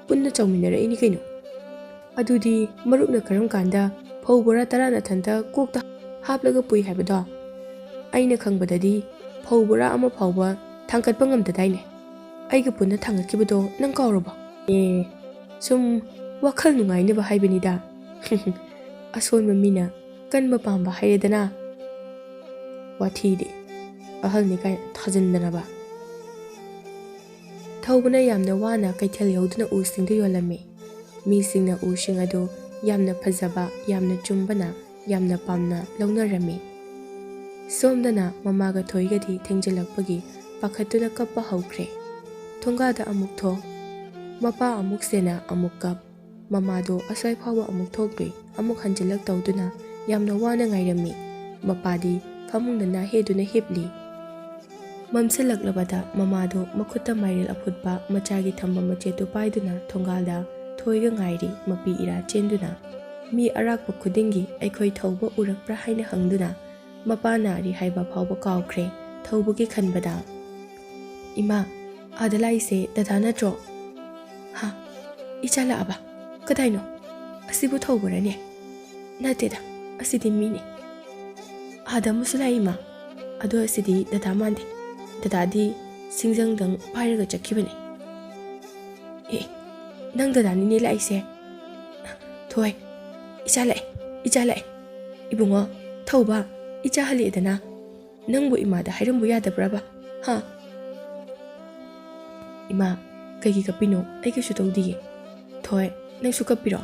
ꯄꯨꯟꯅ ꯆꯥꯎꯃꯤꯟꯅꯔꯛꯏꯅꯤ ꯀꯩꯅꯣ꯫ ꯑꯗꯨꯗꯤ ꯃꯔꯨꯞꯅ ꯀꯔꯝ ꯀꯥꯟꯗ ꯐꯧ ꯕꯣꯔꯥ 10 ꯅꯊꯟꯇ ꯀꯣꯛꯇ ꯍꯥꯞꯂꯒ ꯄꯨꯏ ꯍꯥꯏꯕꯗꯣ? ꯑꯩꯅ ꯈꯪꯕꯗꯗꯤ ꯐꯧ ꯕꯣꯔꯥ 1 ꯐꯥꯎꯕ ꯊꯥꯡꯒꯠꯄ ꯉꯝꯗꯗꯥꯏꯅꯦ꯫ ꯑꯩꯒ ꯄꯨꯟꯅ ꯊꯥꯡꯒꯠꯈꯤꯕꯗꯣ ꯅꯪ ꯀꯥꯎꯔꯕꯣ? ꯑꯦ, ꯁꯨꯝ ꯋꯥꯈꯜ ꯅꯨꯡꯉꯥꯏꯅꯕ ꯍꯥꯏꯕꯅꯤꯗ꯫ ꯑꯁꯣꯟꯕ ꯃꯤꯅ ꯀꯟꯕ ꯄꯥꯝꯕ ꯍꯥꯏꯔꯦꯗꯅ꯫ ꯋꯥꯊꯤꯗꯤ ꯑꯍꯜꯅꯤ ꯀꯥꯏꯅ ꯊꯥꯖꯤꯟꯗꯅꯕ꯫ ꯊꯧꯕꯅ ꯌꯥꯝꯅ ꯋꯥꯅ ꯀꯩꯊꯦꯜ ꯌꯧꯗꯨꯅ ꯎꯁꯤꯡꯗꯨ ꯌꯣꯜꯂꯝꯃꯤ꯫ ꯃꯤꯁꯤꯡꯅ ꯎꯁꯤꯡ ꯑꯗꯨ ꯌꯥꯝꯅ ꯐꯖꯕ, ꯌꯥꯝꯅ ꯆꯨꯝꯕꯅ ꯌꯥꯝꯅ ꯄꯥꯝꯅ ꯂꯧꯅꯔꯝꯃꯤ꯫ ꯁꯣꯝꯗꯅ ꯃꯃꯥꯒ ꯊꯣꯏꯒꯗꯤ ꯊꯦꯡꯖꯤꯜꯂꯛꯄꯒꯤ ꯄꯥꯈꯠꯇꯨꯅ ꯀꯞꯄ ꯍꯧꯈ꯭ꯔꯦ꯫ ꯊꯣꯡꯒꯥꯗ ꯑꯃꯨꯛ ꯊꯣꯛ, ꯃꯄꯥ ꯑꯃꯨꯛ ꯁꯦꯟꯅ ꯑꯃꯨꯛ ꯀꯞ, ꯃꯃꯥꯗꯣ ꯑꯁ꯭ꯋꯥꯏ ꯐꯥꯎꯕ ꯑꯃꯨꯛ ꯊꯣꯛꯇꯣꯏ ꯑꯃꯨꯛ ꯍꯟꯖꯤꯜꯂꯛ ꯇꯧꯗꯨꯅ ꯌꯥꯝꯅ ꯋꯥꯅ ꯉꯥꯏꯔꯝꯃꯤ꯫ ꯃꯄꯥꯗꯤ ꯐꯃꯨꯡꯗ ꯅꯥꯍꯦꯗꯨꯅ ꯍꯤꯞꯂꯤ꯫ ꯃꯝꯁꯤꯜꯂꯛꯂꯕꯗ ꯃꯃꯥꯗꯣ ꯃꯈꯨꯠꯇ ꯃꯥꯏꯔꯦꯜ ꯑꯐꯨꯠꯄ ꯃꯆꯥꯒꯤ ꯊꯝꯕ ꯃꯆꯦꯠꯇꯨ ꯄꯥꯏꯗꯨꯅ ꯊꯣꯡꯒꯥꯜꯗ ꯊꯣꯏꯒ ꯉꯥꯏꯔꯤ, ꯃꯄꯤ ꯏꯔꯥ ꯆꯦꯟꯗꯨꯅ꯫ ꯃꯤ ꯑꯔꯥꯛꯄ ꯈꯨꯗꯤꯡꯒꯤ ꯑꯩꯈꯣꯏ ꯊꯧꯕ ꯎꯔꯛꯄ꯭ꯔꯥ ꯍꯥꯏꯅ ꯍꯪꯗꯨꯅ ꯃꯄꯥ ꯅꯥꯔꯤ ꯍꯥꯏꯕ ꯐꯥꯎꯕ ꯀꯥꯎꯈ꯭ꯔꯦ ꯊꯧꯕꯒꯤ ꯈꯟꯕꯗ꯫ ꯏꯃꯥ, ꯑꯥꯗ ꯂꯥꯛꯏꯁꯦ ꯗꯗꯥ ꯅꯠꯇ꯭ꯔꯣ? ꯍꯥ, ꯏꯆꯥ ꯂꯥꯛꯑꯕ? ꯀꯗꯥꯏꯅꯣ? ꯑꯁꯤꯕꯨ ꯊꯧꯕꯔꯅꯦ? ꯅꯠꯇꯦꯗ, ꯑꯁꯤꯗꯤ ꯃꯤꯅꯤ꯫ ꯑꯥꯗ ꯑꯃꯁꯨ ꯂꯥꯛꯏ ꯏꯃꯥ, ꯑꯗꯣ ꯑꯁꯤꯗꯤ ꯗꯗꯥ ꯃꯥꯟꯗꯦ꯫ ꯗꯗꯥꯗꯤ ꯁꯤꯡꯖꯪꯗꯪ ꯄꯥꯏꯔꯒ ꯆꯠꯈꯤꯕꯅꯤ꯫ ꯑꯦ, ꯅꯪ ꯗꯗꯥꯅꯤꯅꯦ ꯂꯥꯛꯏꯁꯦ? ꯊꯣꯏ, ꯏꯆꯥ ꯂꯥꯛꯑꯦ, ꯏꯆꯥ ꯂꯥꯛꯑꯦ꯫ ꯏꯕꯨꯡꯉꯣ, ꯊꯧꯕ, ꯏꯆꯥ ꯍꯜꯂꯛꯑꯦꯗꯅ꯫ ꯅꯪꯕꯨ ꯏꯃꯥꯗ ꯍꯥꯏꯔꯝꯕ ꯌꯥꯗꯕ꯭ꯔꯕ? ꯍꯥ? ꯏꯃꯥ, ꯀꯩꯒꯤ ꯀꯞꯄꯤꯅꯣ? ꯑꯩ ꯀꯩꯁꯨ ꯇꯧꯗꯤꯌꯦ꯫ ꯊꯣꯏ, ꯅꯪꯁꯨ ꯀꯞꯄꯤꯔꯣ?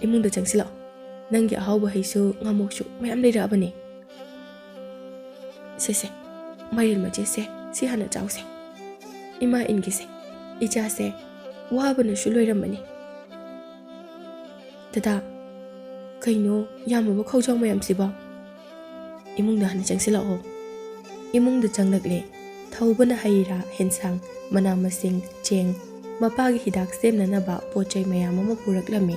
ꯏꯃꯨꯡꯗ ꯆꯪꯁꯤꯜꯂꯛꯑꯣ, ꯅꯪꯒꯤ ꯑꯍꯥꯎꯕ ꯍꯩꯁꯨ ꯉꯥꯃꯣꯛꯁꯨ ꯃꯌꯥꯝ ꯂꯩꯔꯛꯑꯕꯅꯤ꯫ ꯁꯦ, ꯃꯥꯏꯔꯦꯜ ꯃꯆꯦꯠꯁꯦ ꯁꯤ ꯍꯥꯟꯅ ꯆꯥꯎꯁꯦ꯫ ꯏꯃꯥ ꯏꯟꯒꯤꯁꯦ, ꯏꯆꯥꯁꯦ ꯋꯥꯕꯅꯁꯨ ꯂꯣꯏꯔꯝꯃꯅꯤ꯫ ꯗꯗꯥ, ꯀꯩꯅꯣ ꯌꯥꯝꯂꯕ ꯈꯧꯖꯥꯎ ꯃꯌꯥꯝꯁꯤꯕꯣ? ꯏꯃꯨꯡꯗ ꯍꯥꯟꯅ ꯆꯪꯁꯤꯜꯂꯛꯑꯣ꯫ ꯏꯃꯨꯡꯗ ꯆꯪꯂꯛꯂꯦ꯫ ꯊꯧꯕꯅ ꯍꯩ ꯔꯥ, ꯍꯦꯟꯁꯥꯡ, ꯃꯅꯥ ꯃꯁꯤꯡ, ꯆꯦꯡ, ꯃꯄꯥꯒꯤ ꯍꯤꯗꯥꯛ ꯁꯦꯝꯅꯅꯕ ꯄꯣꯠ ꯆꯩ ꯃꯌꯥꯝ ꯑꯃ ꯄꯨꯔꯛꯂꯝꯃꯤ꯫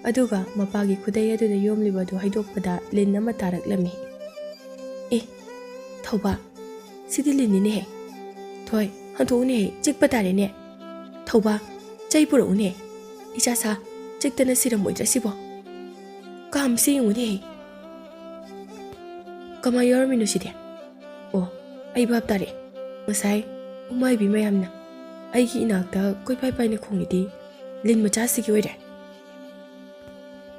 ꯑꯗꯨꯒ ꯃꯄꯥꯒꯤ ꯈꯨꯗꯩ ꯑꯗꯨꯗ ꯌꯣꯝꯂꯤꯕꯗꯨ ꯍꯩꯗꯣꯛꯄꯗ ꯂꯤꯟ ꯑꯃ ꯇꯥꯔꯛꯂꯝꯃꯤ꯫ ꯑꯦ, ꯊꯧꯕ, ꯁꯤꯗꯤ ꯂꯤꯟꯅꯤꯅꯦꯍꯦ꯫ ꯊꯣꯏ, ꯍꯟꯗꯣꯛꯎꯅꯦꯍꯦ, ꯆꯤꯛꯄ ꯇꯥꯔꯦꯅꯦ꯫ ꯊꯧꯕ, ꯆꯩ ꯄꯨꯔꯛꯎꯅꯦ, ꯏꯆꯥ ꯁꯥ ꯆꯤꯛꯇꯅ ꯁꯤꯔꯝꯃꯣꯏꯗ꯭ꯔꯥ ꯁꯤꯕꯣ? ꯀꯥꯝꯁꯤ ꯌꯦꯡꯉꯨꯅꯦꯍꯦ꯫ ꯀꯃꯥꯏ ꯌꯥꯎꯔꯝꯃꯤꯅꯣ ꯁꯤꯗꯤ? ꯑꯣ, ꯑꯩ ꯚꯥꯞ ꯇꯥꯔꯦ꯫ ꯉꯁꯥꯏ ꯎꯃꯥꯏꯕꯤ ꯃꯌꯥꯝꯅ ꯑꯩꯒꯤ ꯏꯅꯥꯛꯇ ꯀꯣꯏꯄꯥꯏ ꯄꯥꯏꯅ ꯈꯣꯡꯉꯤꯗꯤ ꯂꯤꯟ ꯃꯆꯥꯁꯤꯒꯤ ꯑꯣꯏꯔꯦ꯫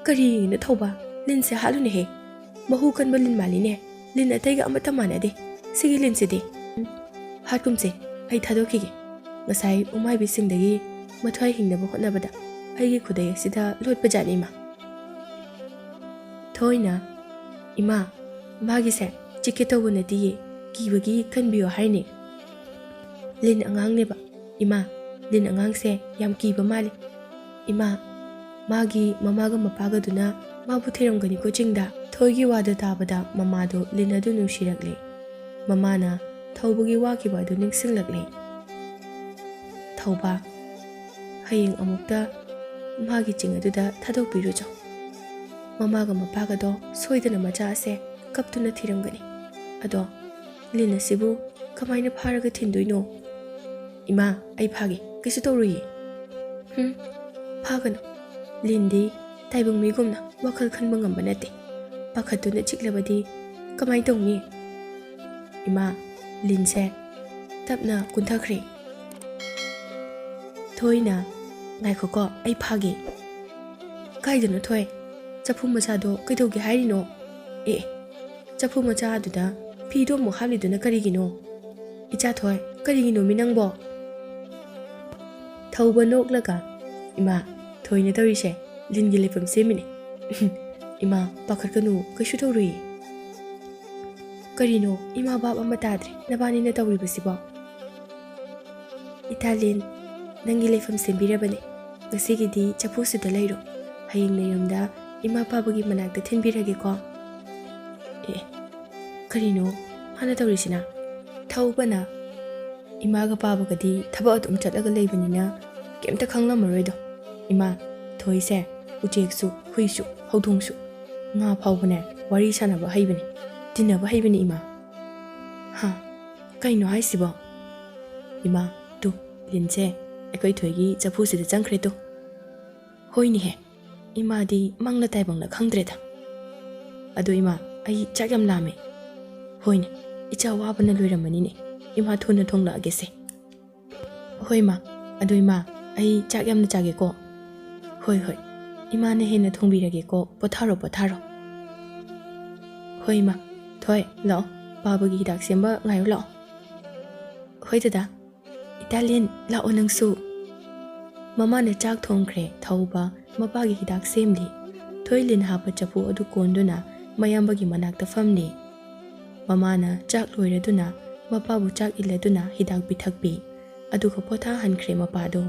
ꯀꯔꯤꯅꯣ ꯊꯧꯕ, ꯂꯤꯟꯁꯦ ꯍꯥꯠꯂꯨꯅꯦꯍꯦ, ꯃꯍꯨ ꯀꯟꯕ ꯂꯤꯟ ꯃꯥꯜꯂꯤꯅꯦ, ꯂꯤꯟ ꯑꯇꯩꯒ ꯑꯃꯠꯇ ꯃꯥꯟꯅꯗꯦ ꯁꯤꯒꯤ ꯂꯤꯟꯁꯤꯗꯤ꯫ ꯍꯥꯠꯀꯨꯝꯁꯦ, ꯑꯩ ꯊꯥꯗꯣꯛꯈꯤꯒꯦ꯫ ꯉꯁꯥꯏ ꯎꯃꯥꯏꯕꯤꯁꯤꯡꯗꯒꯤ ꯃꯊ꯭ꯋꯥꯏ ꯍꯤꯡꯅꯕ ꯍꯣꯠꯅꯕꯗ ꯑꯩꯒꯤ ꯈꯨꯗꯩ ꯑꯁꯤꯗ ꯂꯣꯠꯄꯖꯥꯠꯅꯤ ꯏꯃꯥ꯫ ꯊꯣꯏꯅ, ꯏꯃꯥ, ꯃꯥꯒꯤꯁꯦ ꯆꯤꯛꯀꯦ ꯇꯧꯕ ꯅꯠꯇꯤꯌꯦ, ꯀꯤꯕꯒꯤ ꯀꯟꯕꯤꯌꯣ ꯍꯥꯏꯅꯤ꯫ ꯂꯤꯟ ꯑꯉꯥꯡꯅꯦꯕ ꯏꯃꯥ, ꯂꯤꯟ ꯑꯉꯥꯡꯁꯦ ꯌꯥꯝ ꯀꯤꯕ ꯃꯥꯜꯂꯤ꯫ ꯏꯃꯥ, ꯃꯥꯒꯤ ꯃꯃꯥꯒ ꯃꯄꯥꯒꯗꯨꯅ ꯃꯥꯕꯨ ꯊꯤꯔꯝꯒꯅꯤꯀꯣ ꯆꯤꯡꯗ꯫ ꯊꯣꯏꯒꯤ ꯋꯥꯗꯨ ꯇꯥꯕꯗ ꯃꯃꯥꯗꯣ ꯂꯤꯟ ꯑꯗꯨ ꯅꯨꯡꯁꯤꯔꯛꯂꯦ꯫ ꯃꯃꯥꯅ ꯊꯧꯕꯒꯤ ꯋꯥꯈꯤꯕ ꯑꯗꯨ ꯅꯤꯡꯁꯤꯡꯂꯛꯂꯦ꯫ ꯊꯧꯕ, ꯍꯌꯦꯡ ꯑꯃꯨꯛꯇ ꯃꯥꯒꯤ ꯆꯤꯡ ꯑꯗꯨꯗ ꯊꯥꯗꯣꯛꯄꯤꯔꯨꯆꯣ꯫ ꯃꯃꯥꯒ ꯃꯄꯥꯒꯗꯣ ꯁꯣꯏꯗꯅ ꯃꯆꯥ ꯑꯁꯦ ꯀꯞꯇꯨꯅ ꯊꯤꯔꯝꯒꯅꯤ꯫ ꯑꯗꯣ ꯂꯤꯟ ꯑꯁꯤꯕꯨ ꯀꯃꯥꯏꯅ ꯐꯥꯔꯒ ꯊꯤꯟꯗꯣꯏꯅꯣ? ꯏꯃꯥ, ꯑꯩ ꯐꯥꯒꯦ, ꯀꯩꯁꯨ ꯇꯧꯔꯣꯏꯌꯦ꯫ ꯐꯥꯒꯅꯨ, ꯂꯤꯟꯗꯤ ꯇꯥꯏꯕꯪ ꯃꯤꯒꯨꯝꯅ ꯋꯥꯈꯜ ꯈꯟꯕ ꯉꯝꯕ ꯅꯠꯇꯦ꯫ ꯄꯥꯈꯠꯇꯨꯅ ꯆꯤꯛꯂꯕꯗꯤ ꯀꯃꯥꯏ ꯇꯧꯅꯤ? ꯏꯃꯥ, ꯂꯤꯟꯁꯦ ꯇꯞꯅ ꯀꯨꯟꯊꯈ꯭ꯔꯦ꯫ ꯊꯣꯏꯅ ꯉꯥꯏꯈꯣꯀꯣ ꯑꯩ ꯐꯥꯒꯦ꯫ ꯀꯥꯏꯗꯅꯣ ꯊꯣꯏ? ꯆꯐꯨ ꯃꯆꯥꯗꯣ ꯀꯩꯗꯧꯒꯦ ꯍꯥꯏꯔꯤꯅꯣ? ꯑꯦ ꯆꯐꯨ ꯃꯆꯥꯗꯨꯗ ꯐꯤꯗꯣ ꯑꯃꯨꯛ ꯍꯥꯞꯂꯤꯗꯨꯅ ꯀꯔꯤꯒꯤꯅꯣ? ꯏꯆꯥ ꯊꯣꯏ ꯀꯔꯤꯒꯤꯅꯣ ꯃꯤ ꯅꯪꯕꯣ? ꯊꯧꯕ ꯅꯣꯛꯂꯒ ꯏꯃꯥ ꯊꯣꯏꯅ ꯇꯧꯔꯤꯁꯦ ꯂꯤꯟꯒꯤ ꯂꯩꯐꯝ ꯁꯦꯝꯃꯤꯅꯦ꯫ ꯏꯃꯥ ꯄꯥꯈꯠꯀꯅꯨ ꯀꯩꯁꯨ ꯇꯧꯔꯣꯏꯌꯦ꯫ ꯀꯔꯤꯅꯣ ꯏꯃꯥ ꯕꯥꯞ ꯑꯃ ꯇꯥꯗ꯭ꯔꯦ ꯅꯕꯥꯅꯤꯅ ꯇꯧꯔꯤꯕꯁꯤꯕꯣ? ꯏꯇꯥ ꯂꯤꯟ ꯅꯪꯒꯤ ꯂꯩꯐꯝ ꯁꯦꯝꯕꯤꯔꯕꯅꯦ, ꯉꯁꯤꯒꯤꯗꯤ ꯆꯐꯨꯁꯤꯗ ꯂꯩꯔꯣ, ꯍꯌꯦꯡ ꯅꯌꯨꯝꯗ ꯏꯃꯥ ꯄꯥꯕꯒꯤ ꯃꯅꯥꯛꯇ ꯊꯤꯟꯕꯤꯔꯒꯦꯀꯣ꯫ ꯑꯦ ꯀꯔꯤꯅꯣ ꯃꯥꯅ ꯇꯧꯔꯤꯁꯤꯅ? ꯊꯧꯕꯅ ꯏꯃꯥꯒ ꯄꯥꯕꯒꯗꯤ ꯊꯕꯛ ꯑꯗꯨꯝ ꯆꯠꯂꯒ ꯂꯩꯕꯅꯤꯅ ꯀꯩꯝꯇ ꯈꯪꯂꯝꯃꯔꯣꯏꯗꯣ꯫ ꯏꯃꯥ ꯊꯣꯏꯁꯦ ꯎꯆꯦꯛꯁꯨ ꯍꯨꯏꯁꯨ ꯍꯧꯗꯣꯡꯁꯨ ꯉꯥ ꯐꯥꯎꯕꯅꯦ ꯋꯥꯔꯤ ꯁꯥꯟꯅꯕ ꯍꯩꯕꯅꯦ, ꯇꯤꯟꯅꯕ ꯍꯩꯕꯅꯦ ꯏꯃꯥ꯫ ꯍꯥ ꯀꯩꯅꯣ ꯍꯥꯏꯁꯤꯕꯣ? ꯏꯃꯥ ꯇꯨ ꯂꯤꯟꯁꯦ ꯑꯩꯈꯣꯏ ꯊꯣꯏꯒꯤ ꯆꯐꯨꯁꯤꯗ ꯆꯪꯈ꯭ꯔꯦ ꯇꯨ꯫ ꯍꯣꯏꯅꯦꯍꯦ ꯏꯃꯥꯗꯤ ꯃꯪꯂ ꯇꯥꯏꯕꯪꯂ ꯈꯪꯗ꯭ꯔꯦꯗ꯫ ꯑꯗꯨ ꯏꯃꯥ ꯑꯩ ꯆꯥꯛ ꯌꯥꯝ ꯂꯥꯝꯃꯦ꯫ ꯍꯣꯏꯅꯦ ꯏꯆꯥ ꯋꯥꯕꯅ ꯂꯣꯏꯔꯝꯃꯅꯤꯅꯦ, ꯏꯃꯥ ꯊꯨꯅ ꯊꯣꯡꯂꯛꯑꯒꯦꯁꯦ꯫ ꯍꯣꯏ ꯏꯃꯥ, ꯑꯗꯨ ꯏꯃꯥ ꯑꯩ ꯆꯥꯛ ꯌꯥꯝꯅ ꯆꯥꯒꯦꯀꯣ꯫ ꯍꯣꯏ ꯍꯣꯏ ꯏꯃꯥꯅ ꯍꯦꯟꯅ ꯊꯣꯡꯕꯤꯔꯒꯦꯀꯣ, ꯄꯣꯊꯥꯔꯣ ꯄꯣꯊꯥꯔꯣ꯫ ꯍꯣꯏ ꯏꯃꯥ ꯊꯣꯏ ꯂꯥꯛꯑꯣ, ꯄꯥꯕꯒꯤ ꯍꯤꯗꯥꯛ ꯁꯦꯝꯕ ꯉꯥꯏꯔꯣ ꯂꯥꯛꯑꯣ꯫ ꯍꯣꯏ ꯗꯗꯥ꯫ ꯏꯇꯥ ꯂꯤꯟ ꯂꯥꯛꯑꯣ ꯅꯪꯁꯨ꯫ ꯃꯃꯥꯅ ꯆꯥꯛ ꯊꯣꯡꯈ꯭ꯔꯦ, ꯊꯧꯕ ꯃꯄꯥꯒꯤ ꯍꯤꯗꯥꯛ ꯁꯦꯝꯂꯤ꯫ ꯊꯣꯏ ꯂꯤꯟ ꯍꯥꯞꯄ ꯆꯐꯨ ꯑꯗꯨ ꯀꯣꯟꯗꯨꯅ ꯃꯌꯥꯝꯕꯒꯤ ꯃꯅꯥꯛꯇ ꯐꯝꯂꯤ꯫ ꯃꯃꯥꯅ ꯆꯥꯛ ꯂꯣꯏꯔꯗꯨꯅ ꯃꯄꯥꯕꯨ ꯆꯥꯛ ꯏꯜꯂꯗꯨꯅ ꯍꯤꯗꯥꯛ ꯄꯤꯊꯛꯄꯤ, ꯑꯗꯨꯒ ꯄꯣꯊꯥꯍꯟꯈ꯭ꯔꯦ ꯃꯄꯥꯗꯣ꯫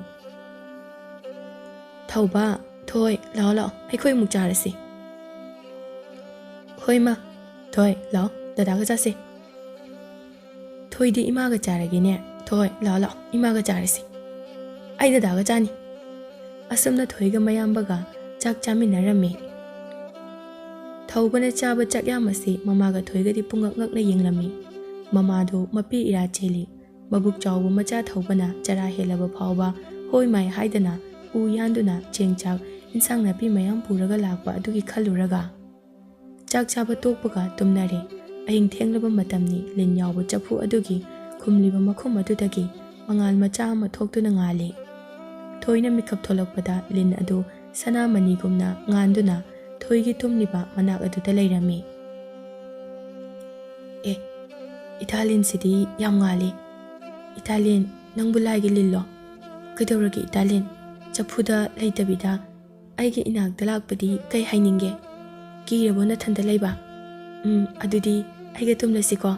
ꯊꯧꯕ ꯊꯣꯏ ꯂꯥꯛꯑꯣ ꯂꯥꯛꯑꯣ ꯑꯩꯈꯣꯏ ꯑꯃꯨꯛ ꯆꯥꯔꯁꯤ꯫ ꯍꯣꯏ ꯃꯥ ꯊꯣꯏ ꯂꯥꯛꯑꯣ ꯗꯗꯥꯒ ꯆꯥꯁꯤ꯫ ꯊꯣꯏꯗꯤ ꯏꯃꯥꯒ ꯆꯥꯔꯒꯦꯅꯦ, ꯊꯣꯏ ꯂꯥꯛꯑꯣ ꯂꯥꯛꯑꯣ ꯏꯃꯥꯒ ꯆꯥꯔꯁꯤ꯫ ꯑꯩ ꯗꯗꯥꯒ ꯆꯥꯅꯤ꯫ ꯑꯁꯨꯝꯅ ꯊꯣꯏꯒ ꯃꯌꯥꯝꯕꯒ ꯆꯥꯛ ꯆꯥꯃꯤꯟꯅꯔꯝꯃꯤ꯫ ꯊꯧꯕꯅ ꯆꯥꯕ ꯆꯥꯛꯌꯥꯝ ꯑꯁꯤ ꯃꯃꯥꯒ ꯊꯣꯏꯒꯗꯤ ꯄꯨꯡꯉꯛ ꯉꯛꯅ ꯌꯦꯡꯂꯝꯃꯤ꯫ ꯃꯃꯥꯗꯣ ꯃꯄꯤ ꯏꯔꯥ ꯆꯦꯜꯂꯤ꯫ ꯃꯕꯨꯛ ꯆꯥꯎꯕ ꯃꯆꯥ ꯊꯧꯕꯅ ꯆꯔꯥ ꯍꯦꯜꯂꯕ ꯐꯥꯎꯕ ꯍꯣꯏ ꯃꯥꯏ ꯍꯥꯏꯗꯅ ꯎ ꯌꯥꯟꯗꯨꯅ ꯆꯦꯡ ꯆꯥꯛ ꯏꯟꯁꯥꯡ ꯅꯥꯄꯤ ꯃꯌꯥꯝ ꯄꯨꯔꯒ ꯂꯥꯛꯄ ꯑꯗꯨꯒꯤ ꯈꯜꯂꯨꯔꯒ ꯆꯥꯛ ꯆꯥꯕ ꯇꯣꯛꯄꯒ ꯇꯨꯝꯅꯔꯦ꯫ ꯑꯍꯤꯡ ꯊꯦꯡꯂꯕ ꯃꯇꯝꯅꯤ꯫ ꯂꯤꯟ ꯌꯥꯎꯕ ꯆꯐꯨ ꯑꯗꯨꯒꯤ ꯈꯨꯝꯂꯤꯕ ꯃꯈꯨꯝ ꯑꯗꯨꯗꯒꯤ ꯃꯉꯥꯜ ꯃꯆꯥ ꯑꯃ ꯊꯣꯛꯇꯨꯅ ꯉꯥꯜꯂꯤ꯫ ꯊꯣꯏꯅ ꯃꯤꯀꯞ ꯊꯣꯛꯂꯛꯄꯗ ꯂꯤꯟ ꯑꯗꯨ ꯁꯅꯥꯃꯅꯤꯒꯨꯝꯅ ꯉꯥꯟꯗꯨꯅ ꯊꯣꯏꯒꯤ ꯇꯨꯝꯂꯤꯕ ꯃꯅꯥꯛ ꯑꯗꯨꯗ ꯂꯩꯔꯝꯃꯤ꯫ ꯑꯦ ꯏꯇꯥ ꯂꯤꯟꯁꯤꯗꯤ ꯌꯥꯝ ꯉꯥꯜꯂꯤ꯫ ꯏꯇꯥ ꯂꯤꯟ ꯅꯪꯕꯨ ꯂꯥꯏꯒꯤ ꯂꯤꯟꯂꯣ? ꯀꯩꯗꯧꯔꯒꯦ ꯏꯇꯥ ꯂꯤꯟ? ꯆꯐꯨꯗ ꯂꯩꯇꯕꯤꯗ ꯑꯩꯒꯤ ꯏꯅꯥꯛꯇ ꯂꯥꯛꯄꯗꯤ ꯀꯩ ꯍꯥꯏꯅꯤꯡꯒꯦ? ꯀꯤꯔꯕꯣ ꯅꯊꯟꯇ ꯂꯩꯕ? ꯑꯗꯨꯗꯤ ꯑꯩꯒ ꯇꯨꯝꯂꯁꯤꯀꯣ꯫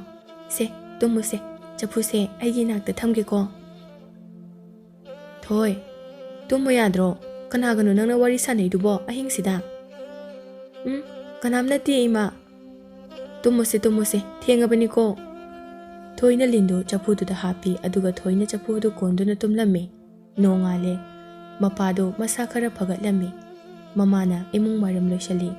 ꯁꯦ ꯇꯨꯝꯃꯨꯁꯦ, ꯆꯐꯨꯁꯦ ꯑꯩꯒꯤ ꯏꯅꯥꯛꯇ ꯊꯝꯒꯦꯀꯣ꯫ ꯊꯣꯏ ꯇꯨꯝꯃꯨ ꯌꯥꯗ꯭ꯔꯣ? ꯀꯅꯥꯒꯅꯣ ꯅꯪꯅ ꯋꯥꯔꯤ ꯁꯥꯟꯅꯩꯗꯨꯕꯣ ꯑꯍꯤꯡꯁꯤꯗ? ꯀꯅꯥꯝ ꯅꯠꯇꯦ ꯏꯃꯥ꯫ ꯇꯨꯝꯃꯨꯁꯦ ꯇꯨꯝꯃꯨꯁꯦ ꯊꯦꯡꯉꯕꯅꯤꯀꯣ꯫ ꯊꯣꯏꯅ ꯂꯤꯟꯗꯨ ꯆꯐꯨꯗꯨꯗ ꯍꯥꯞꯄꯤ, ꯑꯗꯨꯒ ꯊꯣꯏꯅ ꯆꯐꯨ ꯑꯗꯨ ꯀꯣꯟꯗꯨꯅ ꯇꯨꯝꯂꯝꯃꯤ꯫ ꯅꯣꯡꯉꯥꯜꯂꯦ꯫ ꯃꯄꯥꯗꯣ ꯃꯁꯥ ꯈꯔ ꯐꯒꯠꯂꯝꯃꯤ꯫ ꯃꯃꯥꯅ ꯏꯃꯨꯡ ꯋꯥꯏꯔꯝ ꯂꯣꯏꯁꯤꯜꯂꯤ꯫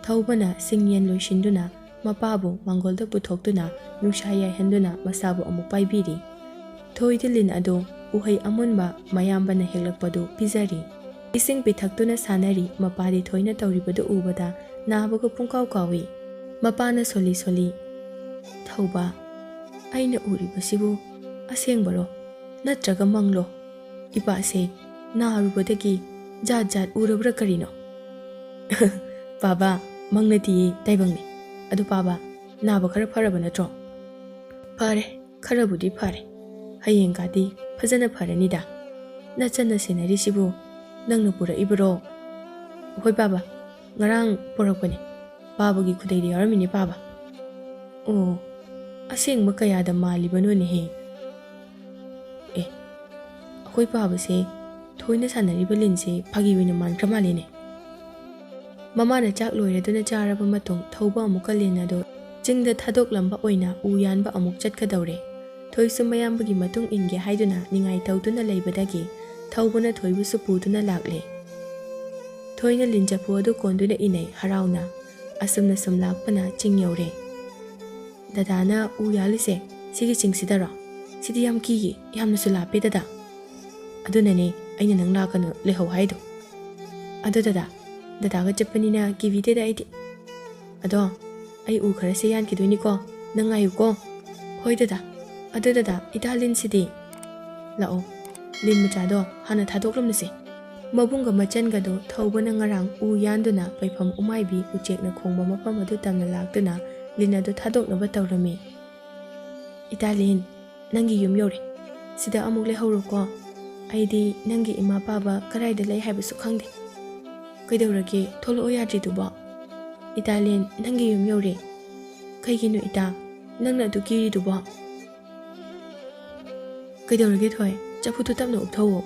ꯊꯧꯕꯅ ꯁꯤꯡ ꯌꯦꯟ ꯂꯣꯏꯁꯤꯟꯗꯨꯅ ꯃꯄꯥꯕꯨ ꯃꯥꯡꯒꯣꯜꯗ ꯄꯨꯊꯣꯛꯇꯨꯅ ꯅꯨꯡꯁꯥ ꯌꯥꯏꯍꯟꯗꯨꯅ ꯃꯁꯥꯕꯨ ꯑꯃꯨꯛ ꯄꯥꯏꯕꯤꯔꯤ꯫ ꯊꯣꯏꯗꯤ ꯂꯤꯟ ꯑꯗꯨ ꯎꯍꯩ ꯑꯃꯨꯟꯕ ꯃꯌꯥꯝꯕꯅ ꯍꯦꯛꯂꯛꯄꯗꯨ ꯄꯤꯖꯔꯤ꯫ ꯏꯁꯤꯡ ꯄꯤꯊꯛꯇꯨꯅ ꯁꯥꯟꯅꯔꯤ꯫ ꯃꯄꯥꯗꯤ ꯊꯣꯏꯅ ꯇꯧꯔꯤꯕꯗꯨ ꯎꯕꯗ ꯅꯥꯕꯒ ꯄꯨꯡꯀꯥꯎ ꯀꯥꯎꯏ꯫ ꯃꯄꯥꯅ ꯁꯣꯜꯂꯤ ꯁꯣꯜꯂꯤ ꯊꯧꯕ ꯑꯩꯅ ꯎꯔꯤꯕꯁꯤꯕꯨ ꯑꯁꯦꯡꯕꯔꯣ ꯅꯠꯇ꯭ꯔꯒ ꯃꯪꯂꯣ? ꯏꯄꯥꯁꯦ ꯅꯥꯔꯨꯕꯗꯒꯤ ꯖꯥꯠ ꯖꯥꯠ ꯎꯔꯕ꯭ꯔꯥ ꯀꯔꯤꯅꯣ? ꯄꯥꯕ ꯃꯪ ꯅꯠꯇꯤꯌꯦ ꯇꯥꯏꯕꯪꯅꯤ꯫ ꯑꯗꯨ ꯄꯥꯕ ꯅꯥꯕ ꯈꯔ ꯐꯔꯕ ꯅꯠꯇ꯭ꯔꯣ? ꯐꯔꯦ ꯈꯔꯕꯨꯗꯤ ꯐꯔꯦ, ꯍꯌꯦꯡꯒꯗꯤ ꯐꯖꯅ ꯐꯔꯅꯤꯗ꯫ ꯅꯆꯟꯅ ꯁꯦꯟꯅꯔꯤꯁꯤꯕꯨ ꯅꯪꯅ ꯄꯨꯔꯛꯏꯕꯔꯣ? ꯍꯣꯏ ꯄꯥꯕ ꯉꯔꯥꯡ ꯄꯨꯔꯛꯄꯅꯤ, ꯄꯥꯕꯒꯤ ꯈꯨꯗꯩꯗ ꯌꯥꯎꯔꯝꯃꯤꯅꯦ ꯄꯥꯕ꯫ ꯑꯣ ꯑꯁꯦꯡꯕ ꯀꯌꯥꯗ ꯃꯥꯜꯂꯤꯕꯅꯣꯅꯦꯍꯦ? ꯑꯦ ꯑꯩꯈꯣꯏ ꯄꯥꯕꯁꯦ ꯊꯣꯏꯅ ꯁꯥꯟꯅꯔꯤꯕ ꯂꯤꯟꯁꯦ ꯐꯥꯒꯤ ꯑꯣꯏꯅ ꯃꯥꯟꯈ꯭ꯔ ꯃꯥꯜꯂꯤꯅꯦ꯫ ꯃꯃꯥꯅ ꯆꯥꯛ ꯂꯣꯏꯔꯗꯨꯅ ꯆꯥꯔꯕ ꯃꯇꯨꯡ ꯊꯧꯕ ꯑꯃꯨꯛꯀ ꯂꯤꯟ ꯑꯗꯨ ꯆꯤꯡꯗ ꯊꯥꯗꯣꯛꯂꯝꯕ ꯑꯣꯏꯅ ꯎ ꯌꯥꯟꯕ ꯑꯃꯨꯛ ꯆꯠꯀꯗꯧꯔꯦ꯫ ꯊꯣꯏꯁꯨ ꯃꯌꯥꯝꯕꯒꯤ ꯃꯇꯨꯡ ꯏꯟꯒꯦ ꯍꯥꯏꯗꯨꯅ ꯅꯤꯡꯉꯥꯏ ꯇꯧꯗꯨꯅ ꯂꯩꯕꯗꯒꯤ ꯊꯧꯕꯅ ꯊꯣꯏꯕꯨꯁꯨ ꯄꯨꯗꯨꯅ ꯂꯥꯛꯂꯦ꯫ ꯊꯣꯏꯅ ꯂꯤꯟ ꯆꯐꯨ ꯑꯗꯨ ꯀꯣꯟꯗꯨꯅ ꯏꯅꯩ ꯍꯔꯥꯎꯅ꯫ ꯑꯁꯨꯝꯅ ꯁꯨꯝ ꯂꯥꯛꯄꯅ ꯆꯤꯡ ꯌꯧꯔꯦ꯫ ꯗꯗꯥꯅ ꯎ ꯌꯥꯜꯂꯤꯁꯦ ꯁꯤꯒꯤ ꯆꯤꯡꯁꯤꯗꯔꯣ? ꯁꯤꯗꯤ ꯌꯥꯝ ꯀꯤꯌꯦ, ꯌꯥꯝꯅꯁꯨ ꯂꯥꯞꯄꯦ ꯗꯗꯥ꯫ ꯑꯗꯨꯅꯅꯦ ꯑꯩꯅ ꯅꯪ ꯂꯥꯛꯀꯅꯨ ꯂꯩꯍꯧ ꯍꯥꯏꯗꯣ꯫ ꯑꯗꯣ ꯗꯗꯥꯒ ꯆꯠꯄꯅꯤꯅ ꯀꯤꯕꯤꯗꯦꯗ ꯑꯩꯗꯤ꯫ ꯑꯗꯣ ꯑꯩ ꯎ ꯈꯔꯁꯦ ꯌꯥꯟꯈꯤꯗꯣꯏꯅꯤꯀꯣ, ꯅꯪ ꯉꯥꯏꯌꯨꯀꯣ꯫ ꯍꯣꯏ ꯗꯗꯥ꯫ ꯑꯗꯨꯗ ꯏꯇꯥ ꯂꯤꯟꯁꯤꯗꯤ ꯂꯥꯛꯑꯣ ꯂꯤꯟ ꯃꯆꯥꯗꯣ ꯍꯥꯟꯅ ꯊꯥꯗꯣꯛꯂꯝꯂꯁꯤ ꯃꯕꯨꯡꯒ ꯃꯆꯟꯒꯗꯣ ꯊꯧꯕꯅ ꯉꯔꯥꯡ ꯎ ꯌꯥꯟꯗꯨꯅ ꯄꯩꯐꯝ ꯎꯃꯥꯏꯕꯤ ꯎꯆꯦꯛꯅ ꯈꯣꯡꯕ ꯃꯐꯝ ꯑꯗꯨ ꯇꯝꯅ ꯂꯥꯛꯇꯨꯅ ꯂꯤꯟ ꯑꯗꯨ ꯊꯥꯗꯣꯛꯅꯕ ꯇꯧꯔꯝꯃꯤ ꯏꯇꯥ ꯂꯤꯟ ꯅꯪꯒꯤ ꯌꯨꯝ ꯌꯧꯔꯦ ꯁꯤꯗ ꯑꯃꯨꯛ ꯂꯩꯍꯧꯔꯣꯀꯣ ꯑꯩꯗꯤ ꯅꯪꯒꯤ ꯏꯃꯥ ꯄꯥꯕ ꯀꯗꯥꯏꯗ ꯂꯩ ꯍꯥꯏꯕꯁꯨ ꯈꯪꯗꯦ ꯀꯩꯗꯧꯔꯒꯦ ꯊꯣꯛꯂꯛꯑꯣ ꯌꯥꯗ꯭ꯔꯤꯗꯨꯕꯣ ꯏꯇꯥ ꯂꯤꯟ ꯅꯪꯒꯤ ꯌꯨꯝ ꯌꯧꯔꯦ ꯀꯩꯒꯤꯅꯣ ꯏꯇꯥ ꯅꯪꯅ ꯑꯗꯨ ꯀꯤꯔꯤꯗꯨꯕꯣ ꯀꯩꯗꯧꯔꯒꯦ ꯊꯣꯏ ꯆꯐꯨꯗꯨ ꯇꯞꯅ ꯎꯞꯊꯧꯑꯣ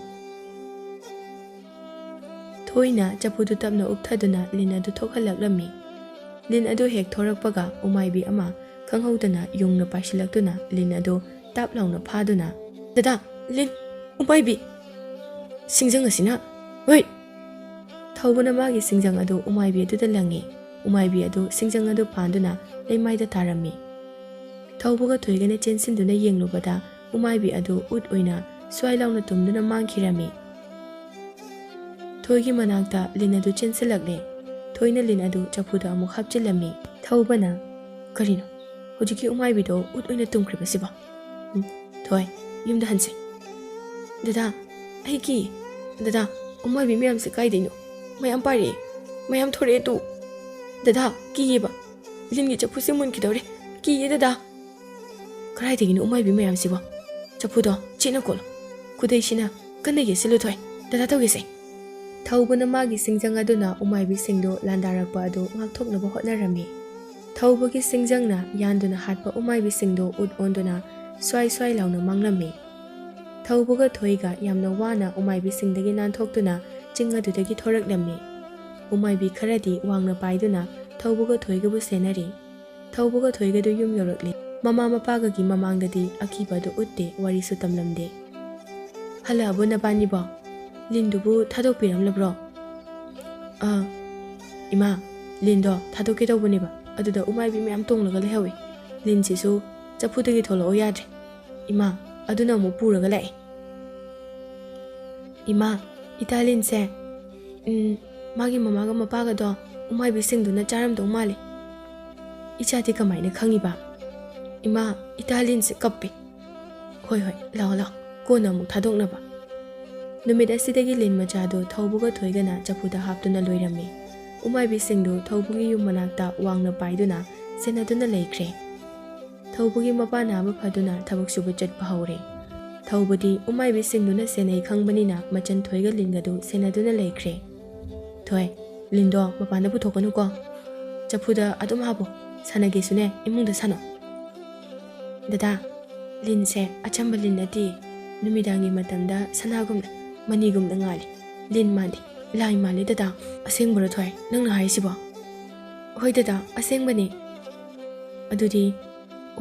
ꯊꯣꯏꯅ ꯆꯐꯨꯗꯨ ꯇꯞꯅ ꯎꯞꯊꯗꯨꯅ ꯂꯤꯟ ꯑꯗꯨ ꯊꯣꯛꯍꯜꯂꯛꯂꯝꯃꯤ ꯂꯤꯟ ꯑꯗꯨ ꯍꯦꯛ ꯊꯣꯔꯛꯄꯒ ꯎꯃꯥꯏꯕꯤ ꯑꯃ ꯈꯪꯍꯧꯗꯅ ꯌꯨꯡꯅ ꯄꯥꯏꯁꯤꯜꯂꯛꯇꯨꯅ ꯂꯤꯟ ꯑꯗꯨ ꯇꯥꯞ ꯂꯥꯎꯅ ꯐꯥꯗꯨꯅ ꯗꯗꯥ ꯂꯤꯟ ꯎꯃꯥꯏꯕꯤ ꯁꯤꯡꯖꯪ ꯑꯁꯤꯅ ꯍꯣꯏ ꯊꯧꯕꯅ ꯃꯥꯒꯤ ꯁꯤꯡꯖꯪ ꯑꯗꯨ ꯎꯃꯥꯏꯕꯤ ꯑꯗꯨꯗ ꯂꯪꯉꯤ ꯎꯃꯥꯏꯕꯤ ꯑꯗꯨ ꯁꯤꯡꯖꯪ ꯑꯗꯨ ꯄꯥꯟꯗꯨꯅ ꯂꯩꯃꯥꯏꯗ ꯇꯥꯔꯝꯃꯤ ꯊꯧꯕꯒ ꯊꯣꯏꯒꯅ ꯆꯦꯟꯁꯤꯟꯗꯨꯅ ꯌꯦꯡꯂꯨꯕꯗ ꯎꯃꯥꯏꯕꯤ ꯑꯗꯨ ꯎꯠ ꯑꯣꯏꯅ ꯁ꯭ꯋꯥꯏ ꯂꯥꯎꯅ ꯇꯨꯝꯗꯨꯅ ꯃꯥꯡꯈꯤꯔꯝꯃꯤ ꯊꯣꯏꯒꯤ ꯃꯅꯥꯛꯇ ꯂꯤꯟ ꯑꯗꯨ ꯆꯦꯟꯁꯤꯜꯂꯛꯂꯦ ꯊꯣꯏꯅ ꯂꯤꯟ ꯑꯗꯨ ꯆꯐꯨꯗ ꯑꯃꯨꯛ ꯍꯥꯞꯆꯤꯜꯂꯝꯃꯤ ꯊꯧꯕꯅ ꯀꯔꯤꯅꯣ ꯍꯧꯖꯤꯛꯀꯤ ꯎꯃꯥꯏꯕꯤꯗꯣ ꯎꯠ ꯑꯣꯏꯅ ꯇꯨꯝꯈ꯭ꯔꯤꯕꯁꯤꯕꯣ ꯊꯣꯏ ꯌꯨꯝꯗ ꯍꯟꯁꯤ ꯗꯗꯥ ꯑꯩꯒꯤ ꯗꯗꯥ ꯎꯃꯥꯏꯕꯤ ꯃꯌꯥꯝꯁꯦ ꯀꯥꯏꯗꯩꯅꯣ ꯃꯌꯥꯝ ꯄꯥꯏꯔꯛꯑꯦ ꯃꯌꯥꯝ ꯊꯣꯔꯛꯑꯦ ꯇꯨ ꯗꯗꯥ ꯀꯤꯌꯦꯕ ꯂꯤꯟꯒꯤ ꯆꯐꯨꯁꯦ ꯃꯨꯟꯈꯤꯗꯧꯔꯦ ꯀꯤꯌꯦ ꯗꯗꯥ ꯀꯗꯥꯏꯗꯒꯤꯅꯣ ꯎꯃꯥꯏꯕꯤ ꯃꯌꯥꯝꯁꯤꯕꯣ ꯆꯐꯨꯗꯣ ꯆꯦꯠꯅ ꯀꯣꯠꯂꯣ ꯈꯨꯗꯩꯁꯤꯅ ꯀꯟꯅ ꯌꯦꯠꯁꯤꯜꯂꯨ ꯊꯣꯏ ꯗꯗꯥ ꯇꯧꯒꯦꯁꯦ ꯊꯧꯕꯅ ꯃꯥꯒꯤ ꯁꯤꯡꯖꯪ ꯑꯗꯨꯅ ꯎꯃꯥꯏꯕꯤꯁꯤꯡꯗꯨ ꯂꯥꯟꯗꯥꯔꯛꯄ ꯑꯗꯨ ꯉꯥꯛꯊꯣꯛꯅꯕ ꯍꯣꯠꯅꯔꯝꯃꯤ ꯊꯧꯕꯒꯤ ꯁꯤꯡꯖꯪꯅ ꯌꯥꯟꯗꯨꯅ ꯍꯥꯠꯄ ꯎꯃꯥꯏꯕꯤꯁꯤꯡꯗꯨ ꯎꯠ ꯑꯣꯟꯗꯨꯅ ꯁ꯭ꯋꯥꯏ ꯁ꯭ꯋꯥꯏ ꯂꯥꯎꯅ ꯃꯥꯡꯂꯝꯃꯤ ꯊꯧꯕꯒ ꯊꯣꯏꯒ ꯌꯥꯝꯅ ꯋꯥꯅ ꯎꯃꯥꯏꯕꯤꯁꯤꯡꯗꯒꯤ ꯅꯥꯟꯊꯣꯛꯇꯨꯅ ꯆꯤꯡ ꯑꯗꯨꯗꯒꯤ ꯊꯣꯔꯛꯂꯝꯃꯤ ꯎꯃꯥꯏꯕꯤ ꯈꯔꯗꯤ ꯋꯥꯡꯅ ꯄꯥꯏꯗꯨꯅ ꯊꯧꯕꯒ ꯊꯣꯏꯒꯕꯨ ꯁꯦꯟꯅꯔꯤ ꯊꯧꯕꯒ ꯊꯣꯏꯒꯗꯨ ꯌꯨꯝ ꯌꯧꯔꯛꯂꯤ ꯃꯃꯥ ꯃꯄꯥꯒꯒꯤ ꯃꯃꯥꯡꯗꯗꯤ ꯑꯀꯤꯕ ꯑꯗꯨ ꯎꯠꯇꯦ ꯋꯥꯔꯤꯁꯨ ꯇꯝꯂꯝꯗꯦ ꯍꯜꯂꯛꯑꯕꯣ ꯅꯕꯥꯅꯤꯕꯣ ꯂꯤꯟꯗꯨꯕꯨ ꯊꯥꯗꯣꯛꯄꯤꯔꯝꯂꯕ꯭ꯔꯣ ꯏꯃꯥ ꯂꯤꯟꯗꯣ ꯊꯥꯗꯣꯛꯀꯦ ꯇꯧꯕꯅꯦꯕ ꯑꯗꯨꯗ ꯎꯃꯥꯏꯕꯤ ꯃꯌꯥꯝ ꯇꯣꯡꯂꯒ ꯂꯩꯍꯧꯋꯤ ꯂꯤꯟꯁꯤꯁꯨ ꯆꯐꯨꯗꯒꯤ ꯊꯣꯛꯂꯛꯑꯣ ꯌꯥꯗ꯭ꯔꯦ ꯏꯃꯥ ꯑꯗꯨꯅ ꯑꯃꯨꯛ ꯄꯨꯔꯒ ꯂꯥꯛꯑꯦ ꯏꯃꯥ ꯏꯇꯥ ꯂꯤꯟꯁꯦ ꯃꯥꯒꯤ ꯃꯃꯥꯒ ꯃꯄꯥꯒꯗꯣ ꯎꯃꯥꯏꯕꯤꯁꯤꯡꯗꯨꯅ ꯆꯥꯔꯝꯗꯧ ꯃꯥꯜꯂꯤ ꯏꯆꯥꯗꯤ ꯀꯃꯥꯏꯅ ꯈꯪꯉꯤꯕ ꯏꯃꯥ ꯏꯇꯥ ꯂꯤꯟꯁꯦ ꯀꯞꯄꯤ ꯍꯣꯏ ꯂꯥꯛꯑꯣ ꯂꯥꯛꯑꯣ ꯀꯣꯟꯅ ꯑꯃꯨꯛ ꯊꯥꯗꯣꯛꯅꯕ ꯅꯨꯃꯤꯠ ꯑꯁꯤꯗꯒꯤ ꯂꯤꯟ ꯃꯆꯥꯗꯨ ꯊꯧꯕꯒ ꯊꯣꯏꯒꯅ ꯆꯐꯨꯗ ꯍꯥꯞꯇꯨꯅ ꯂꯣꯏꯔꯝꯃꯤ ꯎꯃꯥꯏꯕꯤꯁꯤꯡꯗꯨ ꯊꯧꯕꯒꯤ ꯌꯨꯝ ꯃꯅꯥꯛꯇ ꯋꯥꯡꯅ ꯄꯥꯏꯗꯨꯅ ꯁꯦꯟꯅꯗꯨꯅ ꯂꯩꯈ꯭ꯔꯦ ꯊꯧꯕꯒꯤ ꯃꯄꯥ ꯅꯥꯕ ꯐꯗꯨꯅ ꯊꯕꯛ ꯁꯨꯕ ꯆꯠꯄ ꯍꯧꯔꯦ ꯊꯧꯕꯗꯤ ꯎꯃꯥꯏꯕꯤꯁꯤꯡꯗꯨꯅ ꯁꯦꯟꯅꯩ ꯈꯪꯕꯅꯤꯅ ꯃꯆꯟ ꯊꯣꯏꯒ ꯂꯤꯟꯒꯗꯨ ꯁꯦꯟꯅꯗꯨꯅ ꯂꯩꯈ꯭ꯔꯦ ꯊꯣꯏ ꯂꯤꯟꯗꯣ ꯃꯄꯥꯟꯗ ꯄꯨꯊꯣꯛꯀꯅꯨꯀꯣ ꯆꯐꯨꯗ ꯑꯗꯨꯝ ꯍꯥꯞꯄꯣ ꯁꯥꯟꯅꯒꯦꯁꯨꯅꯦ ꯏꯃꯨꯡꯗ ꯁꯥꯟꯅꯣ ꯗꯗꯥ ꯂꯤꯟꯁꯦ ꯑꯆꯝꯕ ꯂꯤꯟ ꯅꯠꯇꯦ ꯅꯨꯃꯤꯗꯥꯡꯒꯤ ꯃꯇꯝꯗ ꯁꯅꯥꯒꯨꯝꯅ ꯃꯅꯤꯒꯨꯝꯅ ꯉꯥꯜꯂꯤ ꯂꯤꯟ ꯃꯥꯟꯗꯦ ꯂꯥꯏ ꯃꯥꯜꯂꯤ ꯗꯗꯥ ꯑꯁꯦꯡꯕꯔꯣ ꯊꯣꯏ ꯅꯪꯅ ꯍꯥꯏꯔꯤꯁꯤꯕꯣ ꯍꯣꯏ ꯗꯗꯥ ꯑꯁꯦꯡꯕꯅꯤ ꯑꯗꯨꯗꯤ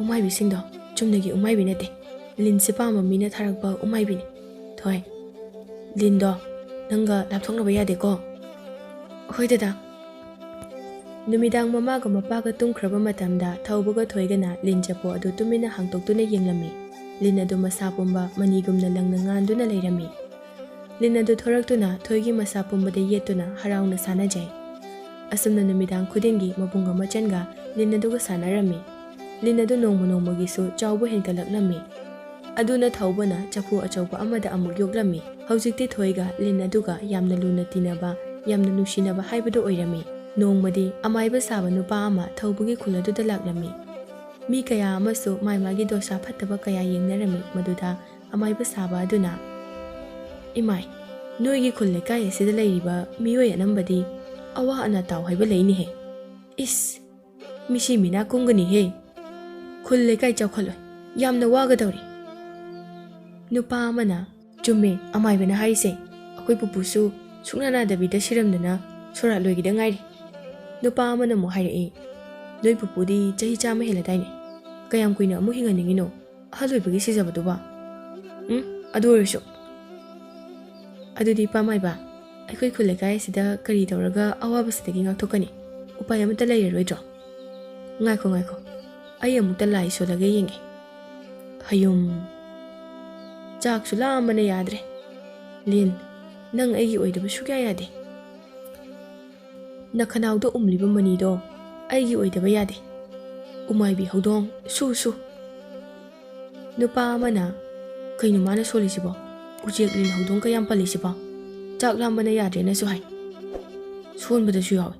ꯎꯃꯥꯏꯕꯤꯁꯤꯡꯗꯣ ꯆꯨꯝꯅꯒꯤ ꯎꯃꯥꯏꯕꯤ ꯅꯠꯇꯦ ꯂꯤꯟꯁꯦ ꯄꯥꯝꯕ ꯃꯤꯅ ꯊꯥꯔꯛꯄ ꯎꯃꯥꯏꯕꯤꯅꯤ ꯊꯣꯏ ꯂꯤꯟꯗꯣ ꯅꯪꯒ ꯂꯥꯞꯊꯣꯛꯅꯕ ꯌꯥꯗꯦꯀꯣ ꯍꯣꯏ ꯗꯗꯥ ꯅꯨꯃꯤꯗꯥꯡ ꯃꯃꯥꯒ ꯃꯄꯥꯒ ꯇꯨꯝꯈ꯭ꯔꯕ ꯃꯇꯝꯗ ꯊꯧꯕꯒ ꯊꯣꯏꯒꯅ ꯂꯤꯟ ꯆꯐꯨ ꯑꯗꯨ ꯇꯨꯃꯤꯟꯅ ꯍꯥꯡꯇꯣꯛꯇꯨꯅ ꯌꯦꯡꯂꯝꯃꯤ ꯂꯤꯟ ꯑꯗꯨ ꯃꯁꯥ ꯄꯨꯝꯕ ꯃꯅꯤꯒꯨꯝꯅ ꯂꯪꯅ ꯉꯥꯟꯗꯨꯅ ꯂꯩꯔꯝꯃꯤ ꯂꯤꯟ ꯑꯗꯨ ꯊꯣꯔꯛꯇꯨꯅ ꯊꯣꯏꯒꯤ ꯃꯁꯥ ꯄꯨꯝꯕꯗ ꯌꯦꯠꯇꯨꯅ ꯍꯔꯥꯎꯅ ꯁꯥꯟꯅꯖꯩ ꯑꯁꯨꯝꯅ ꯅꯨꯃꯤꯗꯥꯡ ꯈꯨꯗꯤꯡꯒꯤ ꯃꯕꯨꯡꯒ ꯃꯆꯟꯒ ꯂꯤꯟ ꯑꯗꯨꯒ ꯁꯥꯟꯅꯔꯝꯃꯤ ꯂꯤꯟ ꯑꯗꯨ ꯅꯣꯡꯃ ꯅꯣꯡꯃꯒꯤꯁꯨ ꯆꯥꯎꯕ ꯍꯦꯟꯒꯠꯂꯛꯂꯝꯃꯤ ꯑꯗꯨꯅ ꯊꯧꯕꯅ ꯆꯐꯨ ꯑꯆꯧꯕ ꯑꯃꯗ ꯑꯃꯨꯛ ꯌꯣꯛꯂꯝꯃꯤ ꯍꯧꯖꯤꯛꯇꯤ ꯊꯣꯏꯒ ꯂꯤꯟ ꯑꯗꯨꯒ ꯌꯥꯝꯅ ꯂꯨꯅ ꯇꯤꯟꯅꯕ ꯌꯥꯝꯅ ꯅꯨꯡꯁꯤꯅꯕ ꯍꯥꯏꯕꯗꯨ ꯑꯣꯏꯔꯝꯃꯤ ꯅꯣꯡꯃꯗꯤ ꯑꯃꯥꯏꯕ ꯁꯥꯕ ꯅꯨꯄꯥ ꯑꯃ ꯊꯧꯕꯒꯤ ꯈꯨꯜ ꯑꯗꯨꯗ ꯂꯥꯛꯂꯝꯃꯤ ꯃꯤ ꯀꯌꯥ ꯑꯃꯁꯨ ꯃꯥꯒꯤ ꯗꯣꯁꯥ ꯐꯠꯇꯕ ꯀꯌꯥ ꯌꯦꯡꯅꯔꯝꯃꯤ ꯃꯗꯨꯗ ꯑꯃꯥꯏꯕ ꯁꯥꯕ ꯑꯗꯨꯅ ꯏꯃꯥꯏ ꯅꯣꯏꯒꯤ ꯈꯨꯜ ꯂꯩꯀꯥꯏ ꯑꯁꯤꯗ ꯂꯩꯔꯤꯕ ꯃꯤꯑꯣꯏ ꯑꯅꯝꯕꯗꯤ ꯑꯋꯥ ꯑꯅꯥ ꯇꯥꯎ ꯍꯥꯏꯕ ꯂꯩꯅꯤꯍꯦ ꯏꯁ ꯃꯤꯁꯤ ꯃꯤꯅꯥ ꯀꯨꯝꯒꯅꯤꯍꯦ ꯈꯨꯜ ꯂꯩꯀꯥꯏ ꯆꯥꯎꯈꯠꯂꯣꯏ ꯌꯥꯝꯅ ꯋꯥꯒꯗꯧꯔꯤ ꯅꯨꯄꯥ ꯑꯃꯅ ꯆꯨꯝꯃꯦ ꯑꯃꯥꯏꯕꯅ ꯍꯥꯏꯔꯤꯁꯦ ꯑꯩꯈꯣꯏ ꯄꯨꯄꯨꯁꯨ ꯁꯨꯛꯅꯥ ꯅꯥꯗꯕꯤꯗ ꯁꯤꯔꯝꯗꯅ ꯁꯣꯔꯥꯠ ꯂꯣꯏꯒꯤꯗ ꯉꯥꯏꯔꯤ ꯅꯨꯄꯥ ꯑꯃꯅ ꯑꯃꯨꯛ ꯍꯥꯏꯔꯛꯏ ꯅꯣꯏ ꯄꯨꯄꯨꯗꯤ ꯆꯍꯤ 100 ꯍꯦꯜꯂꯗꯥꯏꯅꯦ ꯀꯌꯥꯝ ꯀꯨꯏꯅ ꯑꯃꯨꯛ ꯍꯤꯡꯍꯟꯅꯤꯡꯉꯤꯅꯣ ꯑꯍꯜ ꯑꯣꯏꯕꯒꯤ ꯁꯤꯖꯕꯗꯨꯕ ꯑꯗꯨ ꯑꯣꯏꯔꯁꯨ ꯑꯗꯨꯗꯤ ꯄꯥꯃꯥꯏꯕ ꯑꯩꯈꯣꯏ ꯈꯨꯜ ꯂꯩꯀꯥꯏ ꯑꯁꯤꯗ ꯀꯔꯤ ꯇꯧꯔꯒ ꯑꯋꯥꯕꯁꯤꯗꯒꯤ ꯉꯥꯛꯊꯣꯛꯀꯅꯤ ꯎꯄꯥꯏ ꯑꯃꯠꯇ ꯂꯩꯔꯔꯣꯏꯗ꯭ꯔꯣ ꯉꯥꯏꯈꯣ ꯑꯩ ꯑꯃꯨꯛꯇ ꯂꯥꯏ ꯁꯣꯜꯂꯒ ꯌꯦꯡꯒꯦ ꯍꯌꯨꯝ ꯆꯥꯛꯁꯨ ꯂꯥꯝꯕꯅ ꯌꯥꯗ꯭ꯔꯦ ꯂꯤꯟ ꯅꯪ ꯑꯩꯒꯤ ꯑꯣꯏꯗꯕ ꯁꯨꯛꯌꯥ ꯌꯥꯗꯦ ꯅꯈꯅꯥꯎꯗ ꯎꯝꯂꯤꯕ ꯃꯅꯤꯗꯣ ꯑꯩꯒꯤ ꯑꯣꯏꯗꯕ ꯌꯥꯗꯦ ꯎꯃꯥꯏꯕꯤ ꯍꯧꯗꯣꯡ ꯁꯨ Nupa amana kaino mana solisibo ujek lin hodong kayam palisibo chak lambana yadre na suhai sonbada su yawe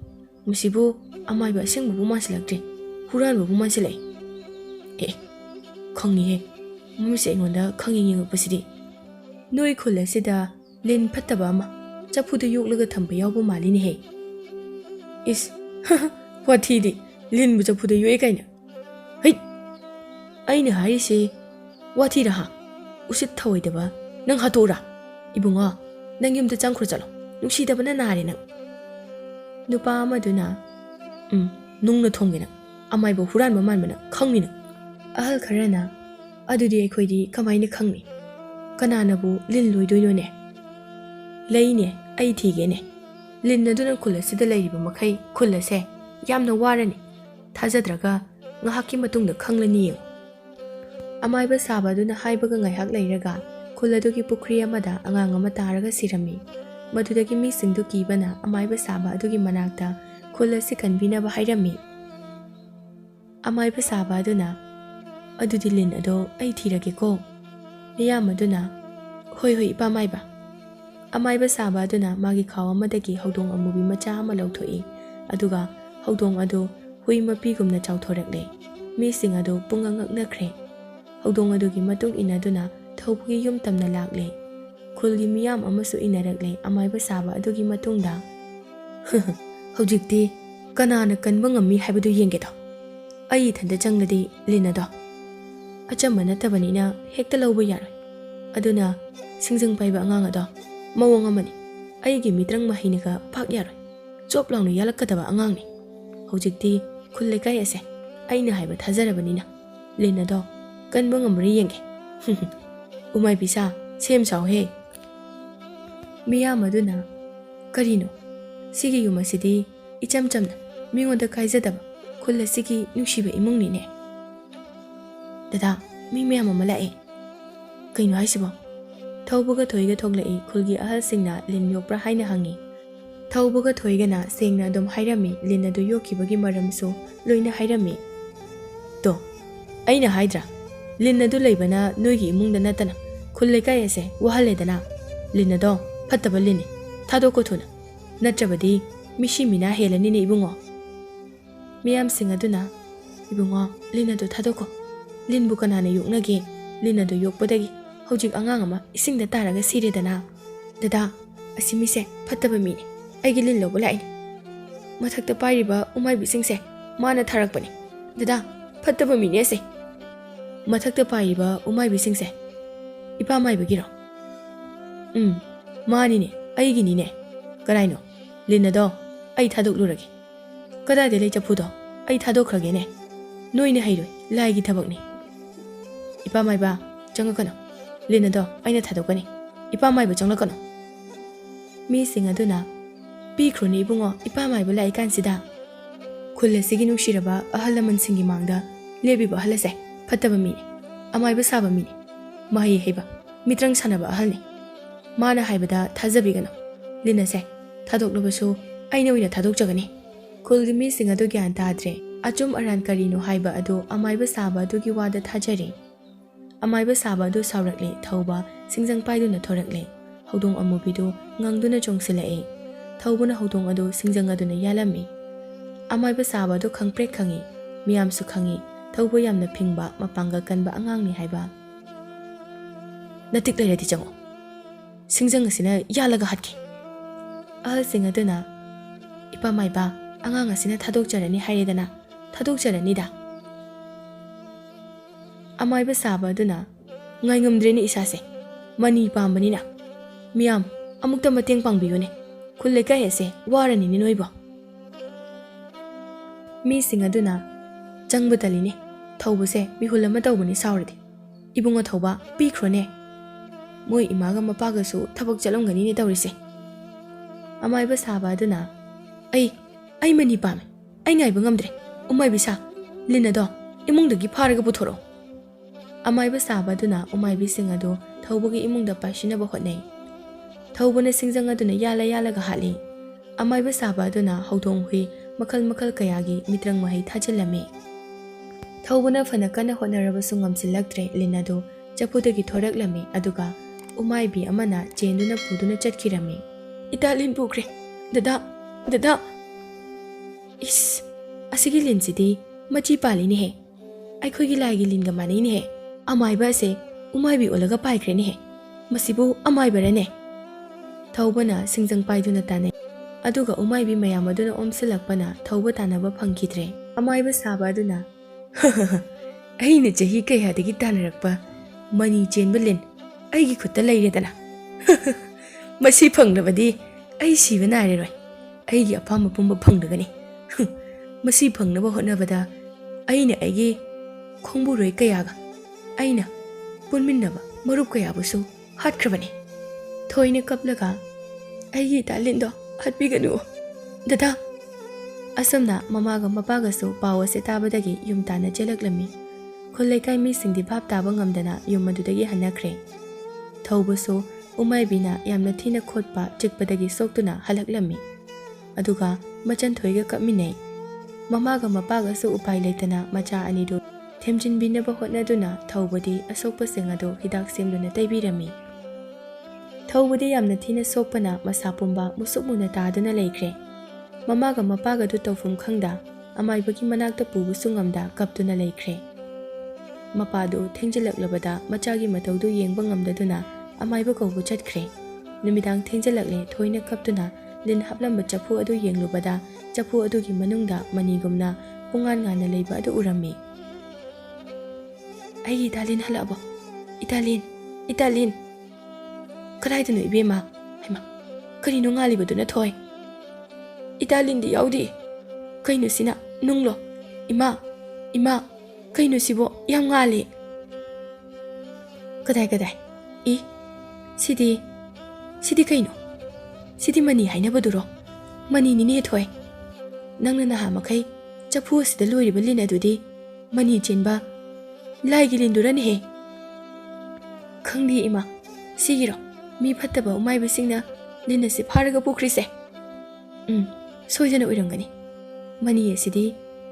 musibo amai ba sing bu masilaktre huran bu masilai khangni he mumse ngonda khangi ngi pasidi noi khula sida lin phattaba ma chaphudu yoklaga thamba yawbo malini he is wathi di lin bu chaphudu yoe kaina hei aina hari se wathi ra ha usit thawai daba nang hatora ibunga nang yumda changkhru chalo nusi daba na nare nang nupa amaduna nungna thongena amai bo huran ba manbana khangni na ahal kharana adudi ekhoi di kamaina khangni kanana bu lin loidoino ne leine ai thige ne lin aduna khula sida leiriba makhai khula se yamna warani thajadraga ngahaki matungda khanglani amai ba saba aduna haibaga ngaihak leiraga khuladugi pukri amada angang ama taraga sirami madudagi mi singdu kibana amai ba saba adugi manakta khula sikanbina ba hairami amai ba saba aduna adudi lin ado ai thirage ko miyam aduna hoi ipa mai ba amai ba saba aduna magi khaw amadagi hodong amubi macha ama lauthoi aduga hodong ado hui mapi gumna chawthorakle mi sing ado pungangak nakhre hodong adugi matung inaduna thaubugi yum tamna lakle khulgi miyam amasu inarakle amai ba saba adugi matungda hojikti kanana kanba ngami haibadu yenge do ai thanda changladi lina do achamba natabanina hekta lawba yaroi aduna singjang paiba angang ado mawong amani aigi mitrang mahinaga phak yaroi chop lawna yalakadaba angang ni hojikti khulle kai ase aina haiba thajarabanina lina do kanba ngamri yenge umai bisa sem saw he miya maduna karino sigi yumasidi icham chamna mingonda kaijadaba khulle sigi nushiba imungni ne dada mi miyam ama lae kaino haisibo thaubuga thoiga thoglai khulgi ahal singna lin yokpra haina hangi thaubuga thoiga na sengna dom hairami lin adu yokibagi maramso loina hairami to aina haidra lin adu leibana noigi imungda natana khulle kai ase wahale dana lin ado phattaba lini thadoko thuna natrabadi mishi mina helani ne ibungo miyam sing aduna ibungo lin adu thadoko lin bu kanana yuknage lin adu yokpadagi hojik angang ama isingda taraga siredana dada asimi se phattaba mi ne aigi lin lobo lai mathakta pairiba umai bisingse mana tharakpani dada phattaba mi ne se mathakta pairiba umai bisingse ipa mai bagiro mani ne aigi ni ne karaino lin ado ai thadok lurage kada de lei chapudo ai thadok khrage ne noine hairoi lai gi thabak ni ipa mai ba changakano lin ado aina thadokani ipa mai ba changlakano mi sing aduna pi khroni bungo ipa mai ba lai kan sida khulle sigi nushiraba ahalaman singi mangda lebi ba halase phattaba mi ne amai ba saba mi ne mahi heba mitrang sanaba ahalni mana haibada thajabigano linase thadoklobasu aina wina thadokjagani khulgi mi sing adu gyan tadre achum aran karino haiba adu amai ba saba adu gi wada thajari amai ba saba adu saurakle thauba singjang paiduna thorakle hodong amubidu ngangduna chongsilae thaubuna hodong adu singjang aduna yalami amai ba saba adu khangprek khangi miyam su khangi thaubo yamna phingba mapanga kanba angang ni haiba natik leirati chango singjang asina yalaga hatki ahal sing aduna ipa mai ba angang asina thadokjarani hairedana thadokjarani da amai ba saba aduna ngai ngamdreni isase mani pambani na miyam amukta mateng pangbiyone khulle kai ase warani ni noibo mi sing aduna changbutali thawbase mihul ama tawbani sauradi ibunga thawba pikhrone moi imaga mapaga su thabak chalamgani ni tawrise amai ba saba aduna ai mani pame ai ngai ba ngamdre umai bisa lina do imungdagi pharaga puthoro amai ba saba aduna umai bi sing ado thawbagi imungda pasina ba hotnei thawbana singjang aduna yala ga hali amai ba saba aduna hodong hui makal kayagi mitrang mahai thajallame ꯊꯧꯕꯅ ꯐꯅ ꯀꯟꯅ ꯍꯣꯠꯅꯔꯕꯁꯨ ꯉꯝꯁꯤꯜꯂꯛꯇ꯭ꯔꯦ ꯂꯤꯟ ꯑꯗꯨ ꯆꯐꯨꯗꯒꯤ ꯊꯣꯔꯛꯂꯝꯃꯤ ꯑꯗꯨꯒ ꯎꯃꯥꯏꯕꯤ ꯑꯃꯅ ꯆꯦꯟꯗꯨꯅ ꯄꯨꯗꯨꯅ ꯆꯠꯈꯤꯔꯝꯃꯤ꯫ ꯏꯇꯥ ꯂꯤꯟ ꯄꯨꯈ꯭ꯔꯦ ꯗꯗꯥ ꯗꯗꯥ ꯏꯁ ꯑꯁꯤꯒꯤ ꯂꯤꯟꯁꯤꯗꯤ ꯃꯆꯤ ꯄꯥꯜꯂꯤꯅꯦꯍꯦ ꯑꯩꯈꯣꯏꯒꯤ ꯂꯥꯏꯒꯤ ꯂꯤꯟꯒ ꯃꯥꯟꯅꯩꯅꯦꯍꯦ ꯑꯃꯥꯏꯕ ꯑꯁꯦ ꯎꯃꯥꯏꯕꯤ ꯑꯣꯜꯂꯒ ꯄꯥꯏꯈ꯭ꯔꯦꯅꯦꯍꯦ ꯃꯁꯤꯕꯨ ꯑꯃꯥꯏꯕꯔꯅꯦ ꯊꯧꯕꯅ ꯁꯤꯡꯖꯪ ꯄꯥꯏꯗꯨꯅ ꯇꯥꯟꯅꯩ ꯑꯗꯨꯒ ꯎꯃꯥꯏꯕꯤ ꯃꯌꯥꯝ ꯑꯗꯨꯅ ꯑꯣꯝꯁꯤꯜꯂꯛꯄꯅ ꯊꯧꯕ ꯇꯥꯟꯅꯕ ꯐꯪꯈꯤꯗ꯭ꯔꯦ ꯑꯃꯥꯏꯕ ꯁꯥꯕ ꯑꯗꯨꯅ ꯑꯩꯅ ꯆꯍꯤ ꯀꯌꯥꯗꯒꯤ ꯇꯥꯟꯅꯔꯛꯄ ꯃꯅꯤ ꯆꯦꯟꯕ ꯂꯤꯟ ꯑꯩꯒꯤ ꯈꯨꯠꯇ ꯂꯩꯔꯦꯗꯅ ꯃꯁꯤ ꯐꯪꯂꯕꯗꯤ ꯑꯩ ꯁꯤꯕ ꯅꯥꯏꯔꯔꯣꯏ ꯑꯩꯒꯤ ꯑꯄꯥꯝꯕ ꯄꯨꯝꯕ ꯐꯪꯂꯒꯅꯤ ꯃꯁꯤ ꯐꯪꯅꯕ ꯍꯣꯠꯅꯕꯗ ꯑꯩꯅ ꯑꯩꯒꯤ ꯈꯣꯡꯕꯨꯔꯣꯏ ꯀꯌꯥꯒ ꯑꯩꯅ ꯄꯨꯟꯃꯤꯟꯅꯕ ꯃꯔꯨꯞ ꯀꯌꯥꯕꯨꯁꯨ ꯍꯥꯠꯈ꯭ꯔꯕꯅꯤ ꯊꯣꯏꯅ ꯀꯞꯂꯒ ꯑꯩꯒꯤ ꯏꯇꯥ ꯂꯤꯟꯗꯣ ꯍꯥꯠꯄꯤꯒꯅꯨ ꯗꯗꯥ ꯑꯁꯨꯝꯅ ꯃꯃꯥꯒ ꯃꯄꯥꯒꯁꯨ ꯄꯥꯎ ꯑꯁꯤ ꯇꯥꯕꯗꯒꯤ ꯌꯨꯝ ꯇꯥꯟꯅ ꯆꯦꯜꯂꯛꯂꯝꯃꯤ ꯈꯨꯜ ꯂꯩꯀꯥꯏ ꯃꯤꯁꯤꯡꯗꯤ ꯚꯥꯞ ꯇꯥꯕ ꯉꯝꯗꯅ ꯌꯨꯝ ꯑꯗꯨꯗꯒꯤ ꯍꯟꯅꯈ꯭ꯔꯦ ꯊꯧꯕꯁꯨ ꯎꯃꯥꯏꯕꯤꯅ ꯌꯥꯝꯅ ꯊꯤꯅ ꯈꯣꯠꯄ ꯆꯤꯛꯄꯗꯒꯤ ꯁꯣꯛꯇꯨꯅ ꯍꯜꯂꯛꯂꯝꯃꯤ ꯑꯗꯨꯒ ꯃꯆꯟꯊꯣꯏꯒ ꯀꯞꯃꯤꯟꯅꯩ ꯃꯃꯥꯒ ꯃꯄꯥꯒꯁꯨ ꯎꯄꯥꯏ ꯂꯩꯇꯅ ꯃꯆꯥ ꯑꯅꯤꯗꯨ ꯊꯦꯝꯖꯤꯟꯕꯤꯅꯕ ꯍꯣꯠꯅꯗꯨꯅ ꯊꯧꯕꯗꯤ ꯑꯁꯣꯛꯄꯁꯤꯡ ꯑꯗꯨ ꯍꯤꯗꯥꯛ ꯁꯦꯝꯗꯨꯅ ꯇꯩꯕꯤꯔꯝꯃꯤ ꯊꯧꯕꯗꯤ ꯌꯥꯝꯅ ꯊꯤꯅ ꯁꯣꯛꯄꯅ ꯃꯁꯥ ꯄꯨꯝꯕ ꯃꯨꯁꯨꯛ ꯃꯨꯅ ꯇꯥꯗꯨꯅ ꯂꯩꯈ꯭ꯔꯦ ꯃꯃꯥꯒ ꯃꯄꯥꯒꯗꯨ ꯇꯧꯐꯝ ꯈꯪꯗ ꯑꯃꯥꯏꯕꯒꯤ ꯃꯅꯥꯛꯇ ꯄꯨꯕꯁꯨ ꯉꯝꯗ ꯀꯞꯇꯨꯅ ꯂꯩꯈ꯭ꯔꯦ ꯃꯄꯥꯗꯨ ꯊꯦꯡꯖꯤꯜꯂꯛꯂꯕꯗ ꯃꯆꯥꯒꯤ ꯃꯇꯧꯗꯨ ꯌꯦꯡꯕ ꯉꯝꯗꯗꯨꯅ ꯑꯃꯥꯏꯕ ꯀꯧꯕ ꯆꯠꯈ꯭ꯔꯦ ꯅꯨꯃꯤꯗꯥꯡ ꯊꯦꯡꯖꯤꯜꯂꯛꯂꯦ ꯊꯣꯏꯅ ꯀꯞꯇꯨꯅ ꯂꯤꯟ ꯍꯥꯞꯂꯝꯕ ꯆꯐꯨ ꯑꯗꯨ ꯌꯦꯡꯂꯨꯕꯗ ꯆꯐꯨ ꯑꯗꯨꯒꯤ ꯃꯅꯨꯡꯗ ꯃꯅꯤꯒꯨꯝꯅ ꯄꯨꯡꯉꯥꯟ ꯉꯥꯟꯅ ꯂꯩꯕ ꯑꯗꯨ ꯎꯔꯝꯃꯤ ꯑꯩꯒꯤ ꯏꯇꯥꯂꯤꯟ ꯍꯜꯂꯛꯑꯕꯣ ꯏꯇꯥꯂꯤꯟ ꯀꯗꯥꯏꯗꯅꯣ ꯏꯕꯦꯝꯃ ꯍꯩꯃꯥ ꯀꯔꯤꯅꯣ ꯉꯥꯜꯂꯤꯕꯗꯨꯅ ꯊꯣꯏ ꯏꯇꯥꯂꯤꯟꯗꯤ ꯌꯥꯎꯗꯦ ꯀꯩꯅꯣ ꯁꯤꯅ ꯅꯨꯡꯂꯣ ꯏꯃꯥ ꯀꯩꯅꯣ ꯁꯤꯕꯣ ꯌꯥꯝ ꯉꯥꯜꯂꯤ ꯀꯗꯥꯏ ꯁꯤꯗꯤ ꯀꯩꯅꯣ ꯁꯤꯗꯤ ꯃꯅꯤ ꯍꯥꯏꯅꯕꯗꯨꯔꯣ ꯃꯅꯤꯅꯤꯅꯦ ꯊꯣꯏ ꯅꯪꯅ ꯅꯍꯥ ꯃꯈꯩ ꯆꯐꯨ ꯑꯁꯤꯗ ꯂꯣꯏꯔꯤꯕ ꯂꯤꯟ ꯑꯗꯨꯗꯤ ꯃꯅꯤ ꯆꯦꯟꯕ ꯂꯥꯏꯒꯤ ꯂꯤꯟꯗꯨꯔꯅꯦꯍꯦ ꯈꯪꯗꯦ ꯏꯃꯥ ꯁꯤꯒꯤꯔꯣ ꯃꯤ ꯐꯠꯇꯕ ꯎꯃꯥꯏꯕꯁꯤꯡꯅ ꯂꯤꯟ ꯑꯁꯤ ꯐꯥꯔꯒ ꯄꯨꯈ꯭ꯔꯤꯁꯦ ꯁꯣꯏꯗꯅ ꯑꯣꯏꯔꯝꯒꯅꯤ ꯃꯅꯤ ꯑꯁꯤꯗꯤ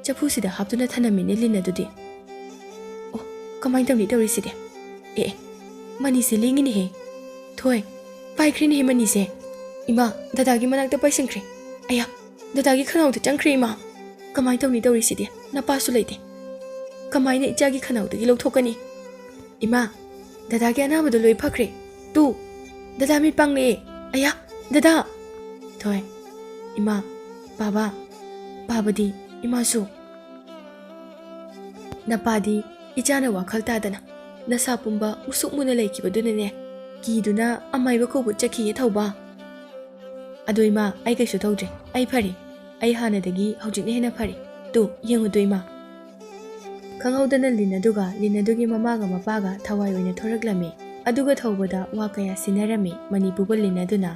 ꯆꯐꯨꯁꯤꯗ ꯍꯥꯞꯇꯨꯅ ꯊꯅꯝꯃꯤꯅꯦ ꯂꯤꯟ ꯑꯗꯨꯗꯤ ꯑꯣ ꯀꯃꯥꯏꯅ ꯇꯧꯅꯤ ꯇꯧꯔꯤꯁꯤꯗꯤ ꯃꯅꯤꯁꯦ ꯂꯦꯡꯉꯤꯅꯦꯍꯦ ꯊꯣꯏ ꯄꯥꯏꯈ꯭ꯔꯦꯅꯦꯍꯦ ꯃꯅꯤꯁꯦ ꯏꯃꯥ ꯗꯗꯥꯒꯤ ꯃꯅꯥꯛꯇ ꯄꯥꯏꯁꯤꯟꯈ꯭ꯔꯦ ꯑꯌꯥ ꯗꯗꯥꯒꯤ ꯈꯅꯥꯎꯗ ꯆꯪꯈ꯭ꯔꯦ ꯏꯃꯥ ꯀꯃꯥꯏꯅ ꯇꯧꯅꯤ ꯇꯧꯔꯤꯁꯤꯗꯤ ꯅꯄꯥꯁꯨ ꯂꯩꯇꯦ ꯀꯃꯥꯏꯅ ꯏꯆꯥꯒꯤ ꯈꯅꯥꯎꯗꯒꯤ ꯂꯧꯊꯣꯛꯀꯅꯤ ꯏꯃꯥ ꯗꯗꯥꯒꯤ ꯑꯅꯥꯕꯗꯣ ꯂꯣꯏ ꯐꯈ꯭ꯔꯦ ꯇꯨ ꯗꯗꯥ ꯃꯤꯠ ꯄꯥꯡꯂꯛꯑꯦ ꯑꯌꯥ ꯗꯗꯥ ꯊꯣꯏ ꯏꯃꯥ ꯕꯥꯕꯗꯤ ꯏꯃꯥꯁꯨ ꯅꯄꯥꯗꯤ ꯏꯆꯥꯅ ꯋꯥꯈꯜ ꯇꯥꯗꯅ ꯅꯁꯥ ꯄꯨꯝꯕ ꯎꯁꯨꯛ ꯃꯨꯅ ꯂꯩꯈꯤꯕꯗꯨꯅꯅꯦ ꯀꯤꯗꯨꯅ ꯑꯃꯥꯏꯕ ꯀꯧꯕ ꯆꯠꯈꯤꯌꯦ ꯊꯧꯕ ꯑꯗꯣ ꯏꯃꯥ ꯑꯩ ꯀꯩꯁꯨ ꯇꯧꯗ꯭ꯔꯦ ꯑꯩ ꯐꯔꯦ ꯑꯩ ꯍꯥꯟꯅꯗꯒꯤ ꯍꯧꯖꯤꯛꯅ ꯍꯦꯟꯅ ꯐꯔꯦ ꯇꯨ ꯌꯦꯡꯉꯨꯗꯣ ꯏꯃꯥ ꯈꯪꯍꯧꯗꯅ ꯂꯤꯟ ꯑꯗꯨꯒ ꯂꯤꯟ ꯑꯗꯨꯒꯤ ꯃꯃꯥꯒ ꯃꯄꯥꯒ ꯊꯋꯥꯏ ꯑꯣꯏꯅ ꯊꯣꯔꯛꯂꯝꯃꯤ ꯑꯗꯨꯒ ꯊꯧꯕꯗ ꯋꯥ ꯀꯌా ꯁꯤꯟꯅꯔꯝꯃꯤ ꯃꯅꯤ ꯄꯨꯕ ꯂꯤꯟ ꯑꯗꯨꯅ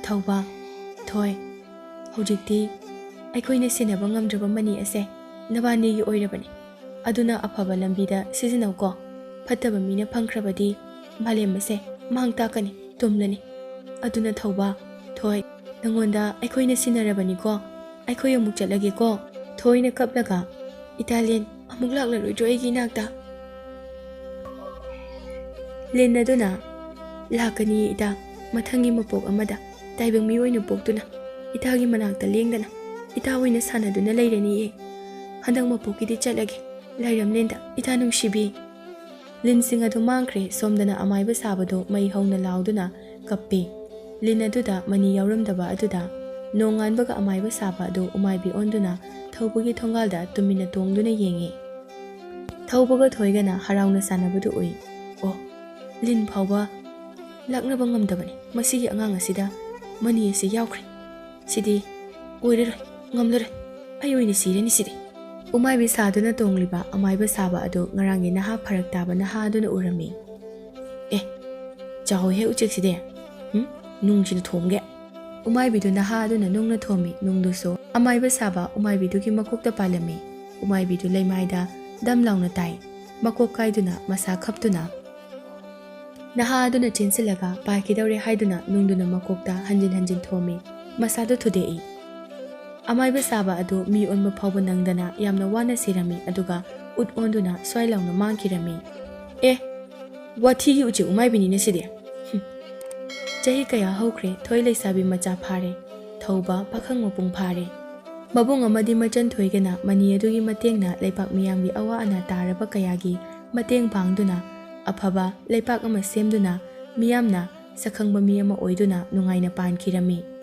ꯊꯧꯕ ꯊꯣꯏ ꯍꯧꯖꯤꯛꯇꯤ ꯑꯩꯈꯣꯏꯅ ꯁꯦꯟꯅꯕ ꯉꯝꯗ꯭ꯔꯕ ꯃꯅꯤ ꯑꯁꯦ ꯅꯕꯥꯅꯤꯒꯤ ꯑꯣꯏꯔꯕꯅꯤ ꯑꯗꯨꯅ ꯑꯐꯕ ꯂꯝꯕꯤꯗ ꯁꯤꯖꯤꯟꯅꯧꯀꯣ ꯐꯠꯇꯕ ꯃꯤꯅ ꯐꯪꯈ꯭ꯔꯕꯗꯤ ꯃꯥꯂꯦꯝ ꯑꯁꯦ ꯃꯥꯡ ꯇꯥꯛꯀꯅꯤ ꯇꯨꯝꯂꯅꯤ ꯑꯗꯨꯅ ꯊꯧꯕ ꯊꯣꯏ ꯅꯪꯉꯣꯟꯗ ꯑꯩꯈꯣꯏꯅ ꯁꯤꯟꯅꯔꯕꯅꯤꯀꯣ ꯑꯩꯈꯣꯏ ꯑꯃꯨꯛ ꯆꯠꯂꯒꯦꯀꯣ ꯊꯣꯏꯅ ꯀꯞꯂꯒ ꯏꯇꯥꯂꯤꯟ ꯑꯃꯨꯛ ꯂꯥꯛꯂꯔꯣꯏꯗ꯭ꯔꯣ ꯑꯩꯒꯤ ꯏꯅꯥꯛꯇ ꯂꯤꯟ ꯑꯗꯨꯅ ꯂꯥꯛꯀꯅꯤ ꯏꯇꯥ ꯃꯊꯪꯒꯤ ꯃꯄꯣꯛ ꯑꯃꯗ ꯇꯥꯏꯕꯪ ꯃꯤ ꯑꯣꯏꯅ ꯄꯣꯛꯇꯨꯅ ꯏꯇꯥꯒꯤ ꯃꯅꯥꯛꯇ ꯂꯦꯡꯗꯅ ꯏꯇꯥ ꯑꯣꯏꯅ ꯁꯥꯟꯅꯗꯨꯅ ꯂꯩꯔꯅꯤꯌꯦ ꯍꯟꯗꯛ ꯃꯄꯣꯛꯀꯤꯗꯤ ꯆꯠꯂꯒꯦ ꯂꯥꯏꯔꯝꯂꯦꯟꯗ ꯏꯇꯥ ꯅꯨꯡꯁꯤꯕꯤ ꯂꯤꯟꯁꯤꯡ ꯑꯗꯨ ꯃꯥꯡꯈ꯭ꯔꯦ ꯁꯣꯝꯗꯅ ꯑꯃꯥꯏꯕ ꯁꯥꯕꯗꯨ ꯃꯩ ꯍꯧꯅ ꯂꯥꯎꯗꯨꯅ ꯀꯞꯄꯤ ꯂꯤꯟ ꯑꯗꯨꯗ ꯃꯅꯤ ꯌꯥꯎꯔꯝꯗꯕ ꯑꯗꯨꯗ ꯅꯣꯡꯉꯥꯟꯕꯒ ꯑꯃꯥꯏꯕ ꯁꯥꯕ ꯑꯗꯨ ꯎꯃꯥꯏꯕꯤ ꯑꯣꯟꯗꯨꯅ ꯊꯧꯕꯒꯤ ꯊꯣꯡꯒꯥꯜꯗ ꯇꯨꯃꯤꯟꯅ ꯇꯣꯡꯗꯨꯅ ꯌꯦꯡꯉꯤ ꯊꯧꯕꯒ ꯊꯣꯏꯒꯅ ꯍꯔꯥꯎꯅ ꯁꯥꯟꯅꯕꯗꯨ ꯎꯏ ꯑꯣ ꯂꯤꯟ ꯐꯥꯎꯕ ꯂꯥꯛꯅꯕ ꯉꯝꯗꯕꯅꯤ ꯃꯁꯤꯒꯤ ꯑꯉꯥꯡ ꯑꯁꯤꯗ ꯃꯅꯤ ꯑꯁꯤ ꯌꯥꯎꯈ꯭ꯔꯦ ꯁꯤꯗꯤ ꯑꯣꯏꯔꯔꯣꯏ ꯉꯝꯂꯔꯣꯏ ꯑꯩ ꯑꯣꯏꯅ ꯁꯤꯔꯅꯤ ꯁꯤꯗꯤ ꯎꯃꯥꯏꯕꯤ ꯁꯥꯗꯨꯅ ꯇꯣꯡꯂꯤꯕ ꯑꯃꯥꯏꯕ ꯁꯥꯕ ꯑꯗꯨ ꯉꯔꯥꯡꯒꯤ ꯅꯍꯥ ꯐꯔꯛ ꯇꯥꯕ ꯅꯍꯥ ꯑꯗꯨꯅ ꯎꯔꯝꯃꯤ ꯆꯥꯎꯍꯦ ꯎꯆꯦꯛꯁꯤꯗꯤ ꯅꯨꯡꯁꯤꯅ ꯊꯣꯝꯒꯦ ꯎꯃꯥꯏꯕꯤꯗꯨ ꯅꯍꯥ ꯑꯗꯨꯅ ꯅꯨꯡꯅ ꯊꯣꯝꯃꯤ ꯅꯨꯡꯗꯨꯁꯨ ꯑꯃꯥꯏꯕ ꯁꯥꯕ ꯎꯃꯥꯏꯕꯤꯗꯨꯒꯤ ꯃꯀꯣꯛꯇ ꯄꯥꯜꯂꯝꯃꯤ ꯎꯃꯥꯏꯕꯤꯗꯨ ꯂꯩꯃꯥꯏꯗ ꯗꯝ ꯂꯥꯎꯅ ꯇꯥꯏ ꯃꯀꯣꯛ ꯀꯥꯏꯗꯨꯅ ꯃꯁꯥ ꯈꯞꯇꯨꯅ ꯅꯍꯥ ꯑꯗꯨꯅ ꯆꯦꯟꯁꯤꯜꯂꯒ ꯄꯥꯏꯈꯤꯗꯧꯔꯦ ꯍꯥꯏꯗꯨꯅ ꯅꯨꯡꯗꯨꯅ ꯃꯀꯣꯛꯇ ꯍꯟꯖꯤꯟ ꯍꯟꯖꯤꯟ ꯊꯣꯝꯃꯤ ꯃꯁꯥꯗꯨ ꯊꯨꯗꯦꯛꯏ ꯑꯃꯥꯏꯕ ꯁꯥꯕ ꯑꯗꯨ ꯃꯤ ꯑꯣꯟꯕ ꯐꯥꯎꯕ ꯅꯪꯗꯅ ꯌꯥꯝꯅ ꯋꯥꯅ ꯁꯤꯔꯝꯃꯤ ꯑꯗꯨꯒ ꯎꯠ ꯑꯣꯟꯗꯨꯅ ꯁ꯭ꯋꯥꯏ ꯂꯥꯎꯅ ꯃꯥꯡꯈꯤꯔꯝꯃꯤ꯫ ꯋꯥꯊꯤꯒꯤ ꯎꯆꯦꯛ ꯎꯃꯥꯏꯕꯤꯅꯤꯅꯦ ꯁꯤꯗꯤ꯫ ꯆꯍꯤ ꯀꯌꯥ ꯍꯧꯈ꯭ꯔꯦ ꯊꯣꯏ ꯂꯩꯁꯥꯕꯤ ꯃꯆꯥ ꯐꯥꯔꯦ, ꯊꯧꯕ ꯄꯥꯈꯪ ꯃꯄꯨꯡ ꯐꯥꯔꯦ꯫ ꯃꯕꯨꯡ ꯑꯃꯗꯤ ꯃꯆꯟ ꯊꯣꯏꯒꯅ ꯃꯅꯤ ꯑꯗꯨꯒꯤ ꯃꯇꯦꯡꯅ ꯂꯩꯄꯥꯛ ꯃꯤꯌꯥꯝꯒꯤ ꯑꯋꯥ ꯑꯅꯥ ꯇꯥꯔꯕ ꯀꯌꯥꯒꯤ ꯃꯇꯦꯡ ꯄꯥꯡꯗꯨꯅ ꯑꯐꯕ ꯂꯩꯄꯥꯛ ꯑꯃ ꯁꯦꯝꯗꯨꯅ ꯃꯤꯌꯥꯝꯅ ꯁꯛꯈꯪꯕ ꯃꯤ ꯑꯃ ꯑꯣꯏꯗꯨꯅ ꯅꯨꯡꯉꯥꯏꯅ ꯄꯥꯟꯈꯤꯔꯝꯃꯤ꯫